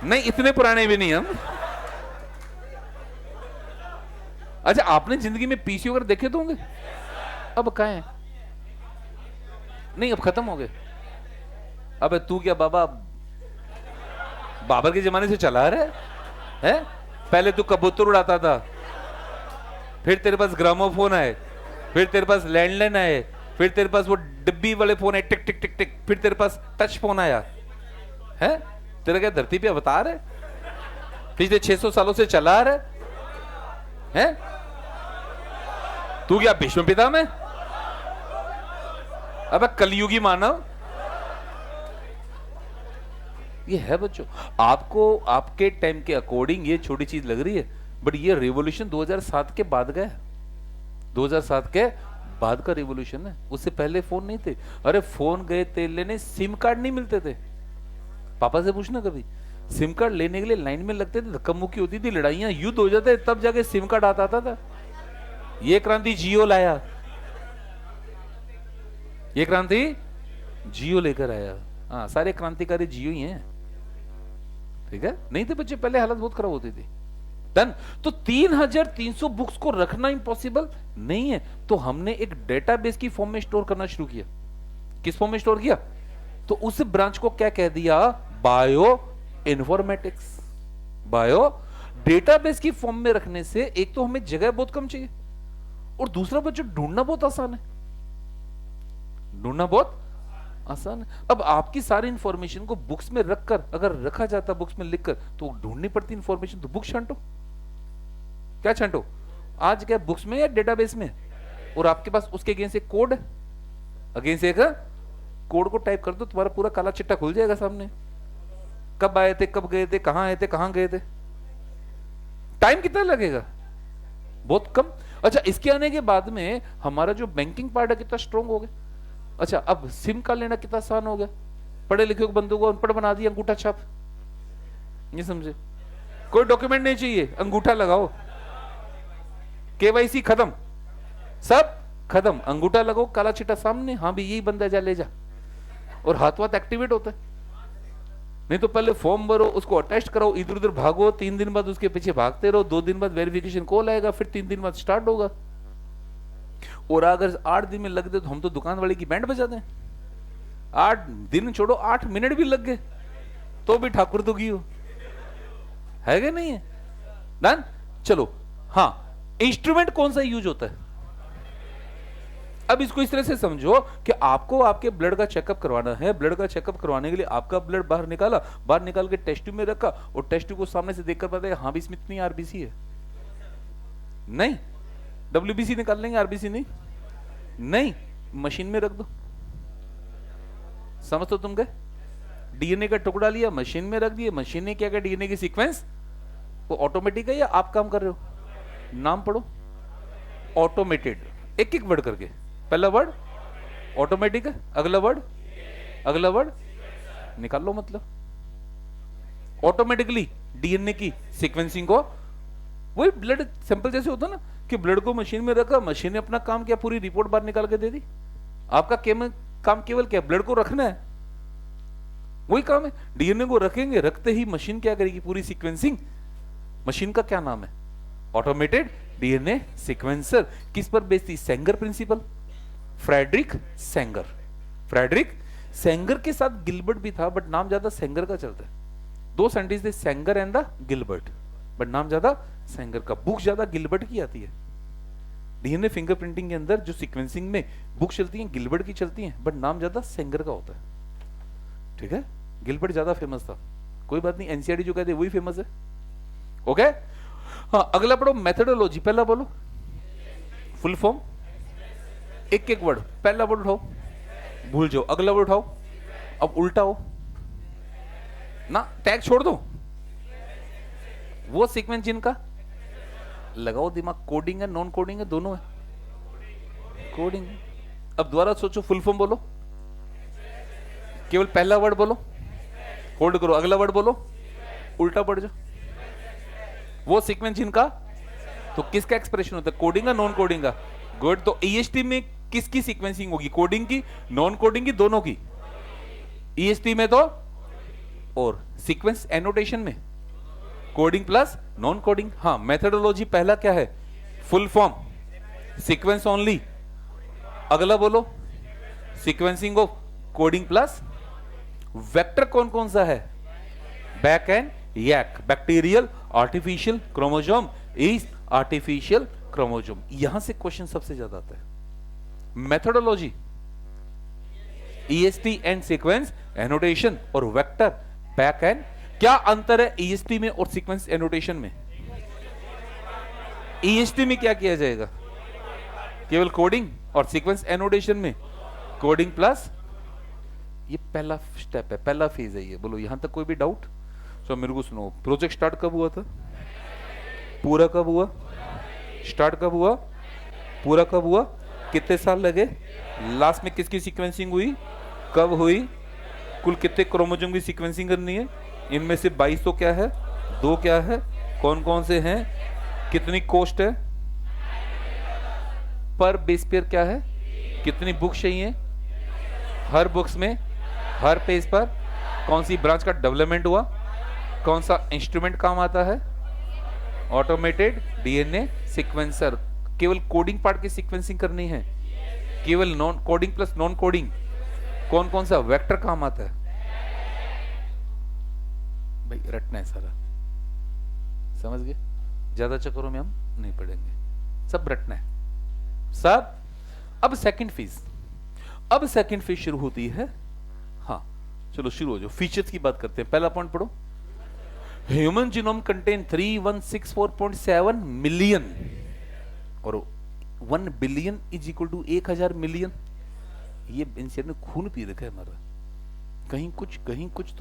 नहीं, इतने पुराने भी नहीं हम। अच्छा, आपने जिंदगी में PCO अगर देखे तो होंगे? अब कहाँ है? नहीं, अब खत्म हो गए। अब तू क्या बाबा बाबर के जमाने से चला रहा है? पहले तू कबूतर उड़ाता था, फिर तेरे पास ग्रामोफोन है, फिर तेरे पास लैंडलाइन आए, फिर तेरे पास वो डिब्बी वाले फोन है, टिक टिक टिक टिक, फिर तेरे पास टच फोन आया है। तेरा क्या धरती पे अवतार है? पिछले 600 सालों से चला रहा है? तू क्या भीष्म पिता में? अब कलयुगी मानव ये है बच्चों। आपको आपके टाइम के अकॉर्डिंग ये छोटी चीज लग रही है, बट ये रिवॉल्यूशन 2007 के बाद गया। 2007 के बाद का रिवॉल्यूशन है, उससे पहले फोन नहीं थे। अरे फोन गए थे लेने, सिम कार्ड नहीं मिलते थे। पापा से पूछना कभी, सिम कार्ड लेने के लिए लाइन में लगते थे, धक्का मुक्की होती थी, लड़ाइयां, युद्ध हो जाते, तब जाके सिम कार्ड आता था। ये क्रांति जियो लाया, ये क्रांति जियो लेकर आया। हाँ, सारे क्रांतिकारी जियो ही हैं, ठीक है। नहीं थे बच्चे, पहले हालत बहुत खराब होती थी। डन। तो 3300 बुक्स को रखना इंपॉसिबल नहीं है, तो हमने एक डेटाबेस की फॉर्म में स्टोर करना शुरू किया। किस फॉर्म में स्टोर किया? तो उस ब्रांच को क्या कह दिया? Bio informatics. बायो डेटाबेस की फॉर्म में रखने से एक तो हमें जगह बहुत कम चाहिए, और दूसरा बच्चों ढूंढना बहुत आसान है। ढूंढना बहुत आसान है। अब आपकी सारी इंफॉर्मेशन को बुक्स में रखकर अगर रखा जाता, बुक्स में लिखकर, तो ढूंढनी पड़ती इंफॉर्मेशन, तो बुक छांटो। क्या छांटो? आज क्या बुक्स में या डेटाबेस में? और आपके पास उसके अगेंस्ट एक कोड है, अगेंस्ट एक कोड को टाइप कर दो, तुम्हारा पूरा काला चिट्टा खुल जाएगा सामने। कब आए थे, कब गए थे, कहां आए थे, कहां गए थे। टाइम कितना लगेगा? बहुत कम। अच्छा, इसके आने के बाद में हमारा जो बैंकिंग पार्ट है कितना स्ट्रॉन्ग हो गया। अच्छा, अब सिम कार्ड लेना कितना आसान हो गया। पढ़े लिखे बंदों को अनपढ़ बना दिया, अंगूठा छाप। ये समझे? कोई डॉक्यूमेंट नहीं चाहिए, अंगूठा लगाओ, केवाईसी खत्म, सब खत्म, अंगूठा लगाओ, काला चिट्टा सामने, हाँ भी यही बंदा, जा ले जा, और हाथ वाथ एक्टिवेट होता है। नहीं तो पहले फॉर्म भरो, उसको अटेस्ट कराओ, इधर उधर भागो, 3 दिन बाद उसके पीछे भागते रहो, 2 दिन बाद वेरिफिकेशन कॉल आएगा, फिर 3 दिन बाद स्टार्ट होगा। और अगर 8 दिन में लग दे तो हम तो दुकान वाले की बैंड बजा दें। 8 दिन छोड़ो, 8 मिनट भी लग गए तो भी ठाकुर तो की हो, है कि नहीं है? डन। चलो, हाँ, इंस्ट्रूमेंट कौन सा यूज होता है? अब इसको इस तरह से समझो कि आपको आपके ब्लड का चेकअप करवाना है। ब्लड का चेकअप करवाने के लिए आपका ब्लड बाहर निकाला, बाहर निकाल के टेस्ट ट्यूब में रखा, और टेस्ट ट्यूब को सामने से देखकर पता है हाँ भी इसमें इतनी आरबीसी है। नहीं, डब्ल्यूबीसी निकाल लेंगे, आरबीसी नहीं। नहीं, मशीन में रख दो। समझ तो तुम गए? डीएनए का टुकड़ा लिया, मशीन में रख दिया, मशीन ने क्या किया? डीएनए की सीक्वेंस वो ऑटोमेटिक है या आप काम कर रहे हो? नाम पढ़ो, ऑटोमेटेड, एक एक वर्ड करके। पहला वर्ड ऑटोमेटिक है, अगला वर्ड, अगला वर्ड निकाल लो। मतलब ऑटोमेटिकली डीएनए की सीक्वेंसिंग को, वही ब्लड सैंपल जैसे होता ना कि ब्लड को मशीन में रखा, मशीन ने अपना काम किया, पूरी रिपोर्ट बाहर निकाल के दे दी। आपका काम केवल क्या? ब्लड को रखना है, वही काम है। डीएनए को रखेंगे, रखते ही मशीन क्या करेगी? पूरी सीक्वेंसिंग। मशीन का क्या नाम है? Automated DNA sequencer. किस पर बेस्ड थी? Sanger principle, Frederick Sanger. Frederick Sanger के साथ गिलबर्ट भी था, बट नाम ज्यादा सेंगर का चलता है। 2 साइंटिस्ट थे, Sengar and the Gilbert, but नाम ज्यादा सेंगर का। बुक ज्यादा गिलबर्ट की आती है। डीएनए फिंगरप्रिंटिंग के अंदर जो सीक्वेंसिंग में बुक चलती है गिलबर्ट की चलती है, बट नाम ज्यादा सेंगर का होता है। ठीक है, गिलबर्ट ज्यादा फेमस था, कोई बात नहीं, एनसीईआरटी जो कहते हैं वही फेमस है। ओके, हाँ, अगला पढ़ो मेथोडोलॉजी। पहला बोलो, फुल फॉर्म, एक एक वर्ड। पहला वर्ड उठाओ, भूल जाओ, अगला वर्ड उठाओ, अब उल्टा हो ना, टैग छोड़ दो। वो सीक्वेंस जिनका लगाओ दिमाग, कोडिंग है, नॉन कोडिंग है, दोनों है। कोडिंग। अब दोबारा सोचो, फुल फॉर्म बोलो, केवल पहला वर्ड बोलो, होल्ड करो, अगला वर्ड बोलो, उल्टा पड़ जाओ। वो सीक्वेंस जिनका, तो किसका एक्सप्रेशन होता है? कोडिंग का, नॉन कोडिंग का? गुड। तो ईएसटी में किसकी सीक्वेंसिंग होगी? कोडिंग की, नॉन कोडिंग की, दोनों की? ईएसटी में तो, और सीक्वेंस एनोटेशन में कोडिंग प्लस नॉन कोडिंग। हाँ, मेथोडोलॉजी पहला क्या है? Full form, sequence only. अगला बोलो, sequencing of coding plus. Vector कौन कौन सा है? BAC and YAC, bacterial, artificial chromosome, yeast artificial chromosome. यहां से क्वेश्चन सबसे ज्यादा आता है। Methodology, EST and sequence annotation, और वेक्टर बैक एंड। क्या अंतर है ईएसटी में और सीक्वेंस एनोटेशन में? ईएसटी में क्या किया जाएगा? केवल कोडिंग, और सीक्वेंस एनोटेशन में कोडिंग प्लस। ये पहला स्टेप है, पहला फेज है ये। बोलो यहां तक कोई भी डाउट? तो मेरे को सुनो, प्रोजेक्ट स्टार्ट कब हुआ था? पूरा कब हुआ? स्टार्ट कब हुआ? पूरा कब हुआ? कितने साल लगे? लास्ट में किसकी सीक्वेंसिंग हुई? कब हुई? कुल कितने क्रोमोसोम की सीक्वेंसिंग करनी है? इनमें से 22 तो क्या है, 2 क्या है, कौन कौन से हैं, कितनी कॉस्ट है, पर बेस पेयर क्या है, कितनी बुक चाहिए, हर बुक्स में, हर पेज पर कौन सी ब्रांच का डेवलपमेंट हुआ, कौन सा इंस्ट्रूमेंट काम आता है, ऑटोमेटेड डीएनए सीक्वेंसर। केवल कोडिंग पार्ट की सीक्वेंसिंग करनी है, केवल non coding plus non coding. कौन कौन सा वेक्टर काम आता है? भाई रटना है सारा, समझ गए? ज्यादा चक्करों में हम नहीं पढ़ेंगे, सब रटना है सब। अब सेकंड फेज शुरू होती है। हाँ चलो शुरू हो जाओ, फीचर्स की बात करते हैं। पहला पॉइंट पढ़ो, ह्यूमन जीनोम कंटेन 3164.7 मिलियन, और 1 billion is equal to 1000 million. ये इंसान ने खून पी रखा है हमारा, कहीं कुछ तो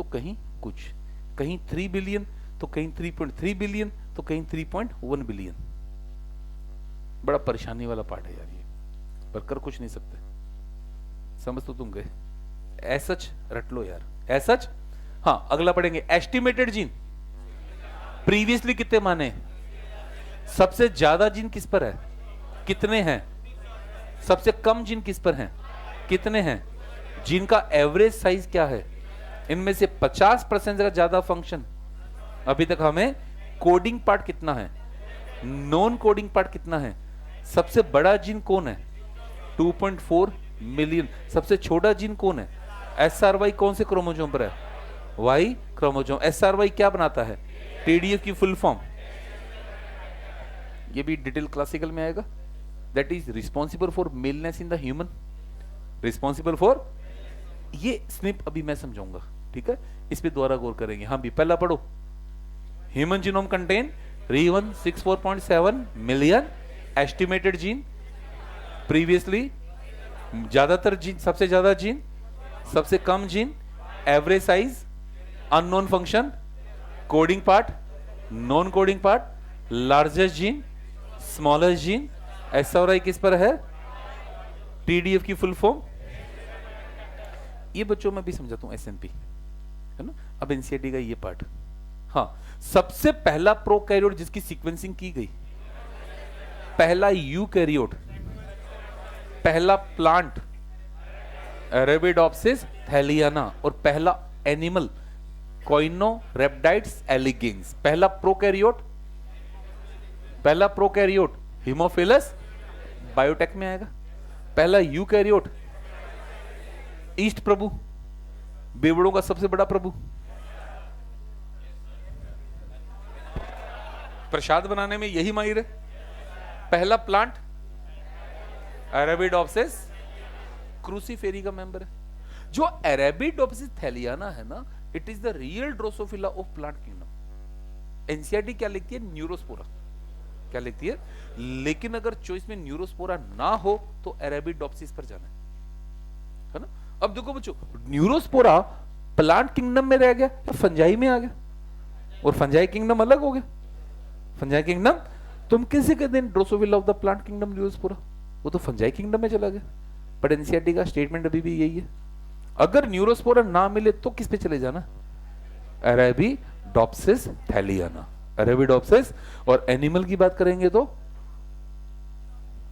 कहीं कुछ, कहीं 3 बिलियन तो कहीं 3.3 बिलियन तो कहीं 3.1 बिलियन। बड़ा परेशानी वाला पार्ट है यार ये, पर कर कुछ नहीं सकते। समझ तो तुम गए, एसच रट लो यार, एसच। हाँ अगला पढ़ेंगे, एस्टिमेटेड जीन प्रीवियसली कितने माने? सबसे ज्यादा जीन किस पर है, कितने हैं? सबसे कम जीन किस पर हैं, कितने हैं? जीन का एवरेज साइज क्या है? इनमें से 50% का ज्यादा फंक्शन। अभी तक हमें कोडिंग पार्ट कितना है, नॉन कोडिंग पार्ट कितना है? सबसे बड़ा जीन कौन है? 2.4 मिलियन। सबसे छोटा जीन कौन है? SRY कौन से क्रोमोसोम पर है? Y chromosome. SRY क्या बनाता है? TDF की फुल फॉर्म। ये भी डिटेल क्लासिकल में आएगा। That is responsible for maleness in the human, responsible for. ये स्निप अभी मैं समझाऊंगा, ठीक है? इस पे दोबारा गौर करेंगे। हाँ भी पहला पढ़ो, human genome contain 3164.7 million estimated gene previously. ज्यादातर जीन, सबसे ज्यादा जीन, सबसे कम gene, average size, unknown function, coding part, non coding part, largest gene, smallest gene. SRY किस पर है? TDF की फुल फॉर्म। ये बच्चों में भी समझाता हूं, SNP है ना। अब NCERT का ये पार्ट। हाँ सबसे पहला प्रोकैरियोट जिसकी सीक्वेंसिंग की गई, पहला यूकैरियोट, पहला प्लांट अरेबिडोप्सिस थैलियाना, और पहला एनिमल कोइनोरेप्टाइड्स एलिगेंस। पहला प्रोकैरियोट हिमोफिलस, बायोटेक में आएगा। पहला यूकैरियोट ईस्ट प्रभु, बेवड़ों का सबसे बड़ा प्रभु, प्रसाद बनाने में यही माहिर है। पहला प्लांट अरेबिडोप्सिस क्रूसीफेरी का मेंबर है। जो अरेबिडोप्सिस थैलियाना है ना, it is the real Drosophila of plant kingdom. NCERT क्या लिखती है? न्यूरोस्पोरा। क्या लिखती है? लेकिन अगर चॉइस में न्यूरोस्पोरा ना हो तो अरेबिडोप्सिस पर जाना है ना। अब देखो बच्चों, न्यूरोस्पोरा प्लांट किंगडम में रह गया या फंजाई में आ गया, और फंजाई किंगडम अलग हो गया। फंजाई किंगडम तुम किसी के दिन Drosophila of the plant kingdom Neurospora, वो तो फंजाई किंगडम में चला गया। बट एनसीईआरटी का स्टेटमेंट अभी भी यही है, अगर न्यूरोस्पोरा ना मिले तो किस पे चले जाना? Arabidopsis थैलियाना, Arabidopsis. और एनिमल की बात करेंगे तो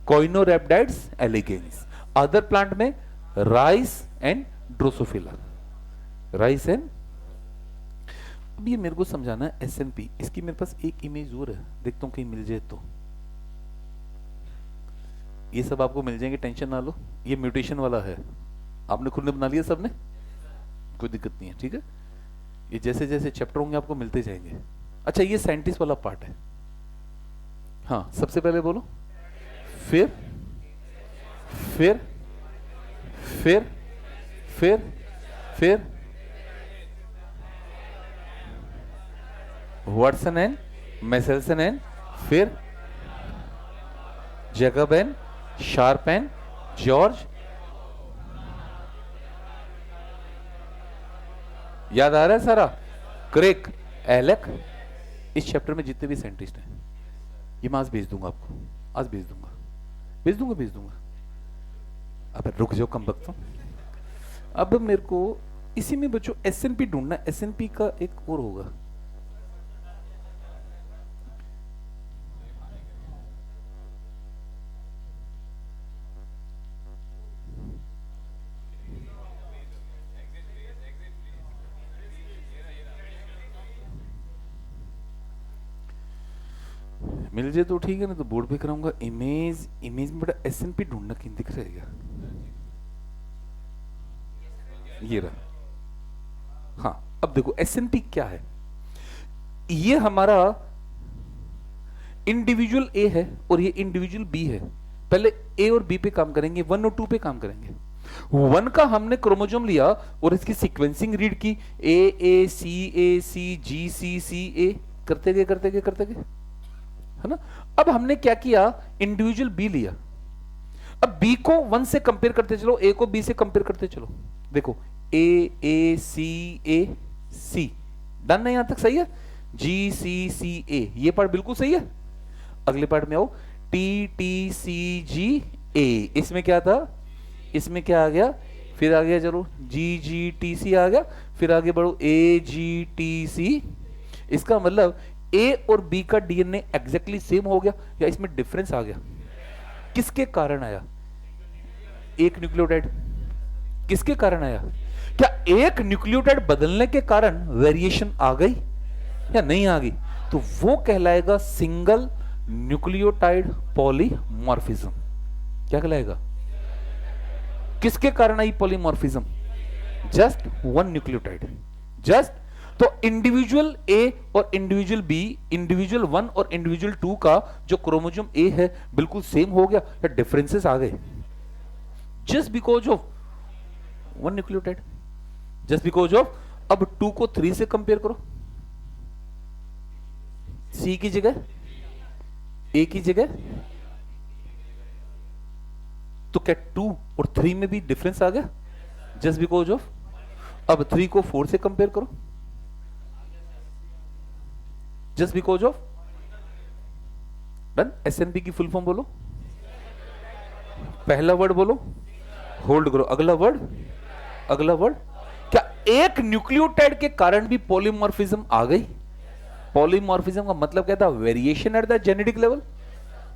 कोइनोरेप्टाइड्स एलिगेंस। अदर प्लांट में rice and Drosophila, rice and. अब ये मेरे को समझाना है एसएनपी। इसकी मेरे पास एक इमेज और है, देखता हूं कहीं मिल जाए तो। ये सब आपको मिल जाएंगे, टेंशन ना लो। ये म्यूटेशन वाला है, आपने खुद ने बना लिया सबने, कोई दिक्कत नहीं है, ठीक है। ये जैसे जैसे चैप्टर होंगे आपको मिलते जाएंगे। अच्छा ये साइंटिस्ट वाला पार्ट है। हाँ सबसे पहले बोलो, फिर फिर फिर फिर वाटसन एंड मेसेल्सन एंड फिर Jacob and sharp and George. याद आ रहा है सारा? क्रेक, एलेक, इस चैप्टर में जितने भी साइंटिस्ट हैं, ये मैं आज भेज दूंगा आपको, आज भेज दूंगा, भेज दूंगा, भेज दूंगा। अब रुक जाओ कम वक्त। अब मेरे को इसी में बच्चों एसएनपी ढूंढना। एसएनपी का एक और होगा, मिल जाए तो ठीक है ना, तो बोर्ड पे कराऊंगा। इमेज, इमेज में बड़ा एसएनपी ढूंढना कहीं दिख रहेगा, ये रहा। हाँ अब देखो एसएनपी क्या है। ये हमारा इंडिविजुअल ए है और ये इंडिविजुअल बी है। पहले ए और बी पे काम करेंगे, 1 और 2 पे काम करेंगे। 1 का हमने क्रोमोसोम लिया और इसकी सीक्वेंसिंग रीड की, ए सी जी सी ए, करते गए करते गए करते गए, है ना। अब हमने क्या किया, इंडिविजुअल बी लिया। अब बी को 1 से कंपेयर करते चलो, ए को बी से कंपेयर करते चलो। देखो ए सी, डन है, यहां तक सही है। जी सी ए, ये पार्ट बिल्कुल सही है। अगले पार्ट में आओ, टी सी जी ए, इसमें क्या था, इसमें क्या आ गया, फिर आ गया चलो जी टी सी आ गया, फिर आगे बढ़ो ए जी टी सी। इसका मतलब ए और बी का डीएनए एग्जैक्टली सेम हो गया या इसमें डिफरेंस आ गया? किसके कारण आया? एक न्यूक्लियोटाइड। किसके कारण आया? क्या एक न्यूक्लियोटाइड बदलने के कारण वेरिएशन आ गई या नहीं आ गई? तो वो कहलाएगा सिंगल न्यूक्लियोटाइड पॉलीमॉर्फिज्म। क्या कहलाएगा? किसके कारण आई पॉलीमॉर्फिज्म? Just 1 nucleotide, just. तो इंडिविजुअल ए और इंडिविजुअल बी, इंडिविजुअल 1 और इंडिविजुअल 2 का जो क्रोमोसोम ए है बिल्कुल सेम हो गया या डिफरेंसेस आ गए? Just because of 1 nucleotide, just because of. अब 2 को 3 से कंपेयर करो, सी की जगह ए की जगह, तो क्या 2 और 3 में भी डिफरेंस आ गया? Just because of. अब 3 को 4 से कंपेयर करो, just because of. Done. S&P की फुल फॉर्म बोलो, पहला वर्ड बोलो, होल्ड करो, अगला वर्ड, अगला वर्ड। क्या एक न्यूक्लियोटाइड के कारण भी पॉलीमॉर्फिज्म आ गई? पॉलीमॉर्फिज्म का मतलब क्या था? Variation at the genetic level.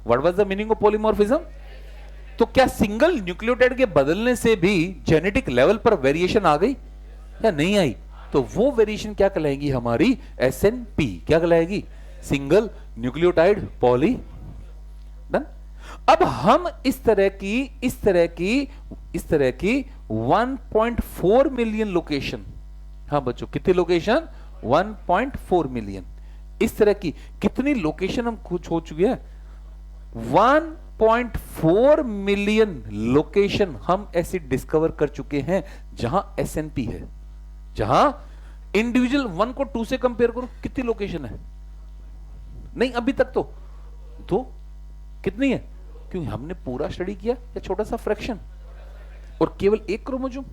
What was the meaning of polymorphism? तो क्या सिंगल न्यूक्लियोटाइड के बदलने से भी जेनेटिक लेवल पर वेरिएशन आ गई या नहीं आई? तो वो वेरिएशन क्या कहलाएगी? हमारी एसएनपी। क्या कहलाएगी? Single nucleotide poly. डन। अब हम इस तरह की 1.4 मिलियन लोकेशन, हाँ बच्चों कितनी लोकेशन? 1.4 मिलियन। इस तरह की कितनी लोकेशन हम कुछ हो चुके हैं? 1.4 मिलियन लोकेशन हम ऐसी डिस्कवर कर चुके हैं जहां एसएनपी है। जहां इंडिविजुअल 1 को 2 से कंपेयर करो, कितनी लोकेशन है? नहीं अभी तक तो कितनी है? क्योंकि हमने पूरा स्टडी किया या छोटा सा फ्रैक्शन, और केवल एक क्रोमोसोम,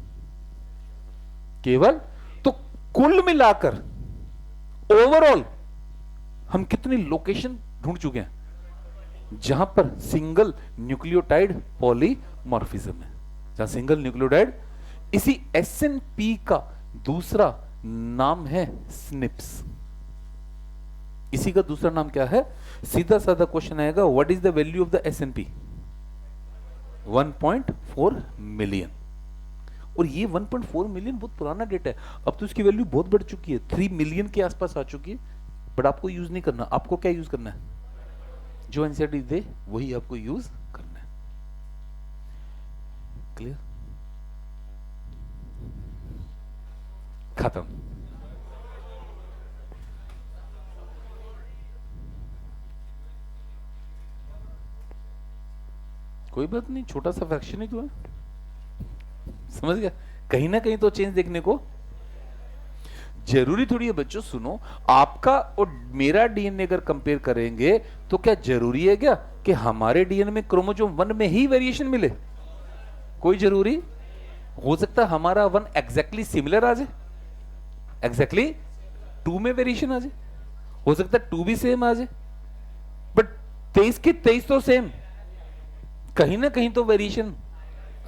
केवल। तो कुल मिलाकर ओवरऑल हम कितनी लोकेशन ढूंढ चुके हैं जहां पर सिंगल न्यूक्लियोटाइड पॉलीमॉर्फिज्म है, जहां सिंगल न्यूक्लियोटाइड। इसी एसएनपी का दूसरा नाम है स्निप्स। इसी का दूसरा नाम क्या है? सीधा साधा क्वेश्चन आएगा, what is the value of the S&P? 1.4 million. और ये 1.4 मिलियन बहुत पुराना डेटा है, अब तो इसकी वैल्यू बहुत बढ़ चुकी है, 3 मिलियन के आसपास आ चुकी है। बट आपको यूज नहीं करना। आपको क्या यूज करना है? जो एनसीईआरटी दे वही आपको यूज करना है। क्लियर? खत्म। कोई बात नहीं, छोटा सा फ्रैक्शन ही तो है। समझ गया? कहीं ना कहीं तो चेंज देखने को जरूरी थोड़ी है बच्चों। सुनो, आपका और मेरा डीएनए अगर कंपेयर करेंगे तो क्या जरूरी है क्या कि हमारे डीएनए में क्रोमोसोम 1 में ही वेरिएशन मिले? कोई जरूरी हो सकता है हमारा 1 एग्जैक्टली सिमिलर आ जाए, एग्जैक्टली 2 में वेरिएशन आ जाए, हो सकता है 2 भी सेम आ जाए, बट 23 के 23 तो सेम, कहीं ना कहीं तो वेरिएशन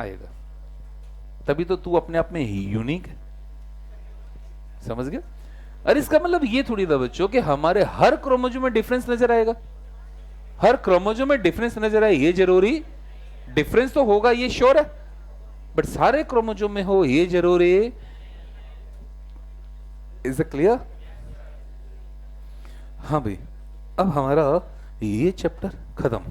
आएगा। तभी तो तू अपने आप में ही यूनिक है। समझ गया? अरे इसका मतलब ये थोड़ी था बच्चों कि हमारे हर क्रोमोसोम में डिफरेंस नजर आएगा। हर क्रोमोसोम में डिफरेंस नजर आए ये जरूरी, डिफरेंस तो होगा ये श्योर है, बट सारे क्रोमोसोम में हो ये जरूरी। Is it clear? हाँ भाई, अब हमारा ये चैप्टर खत्म।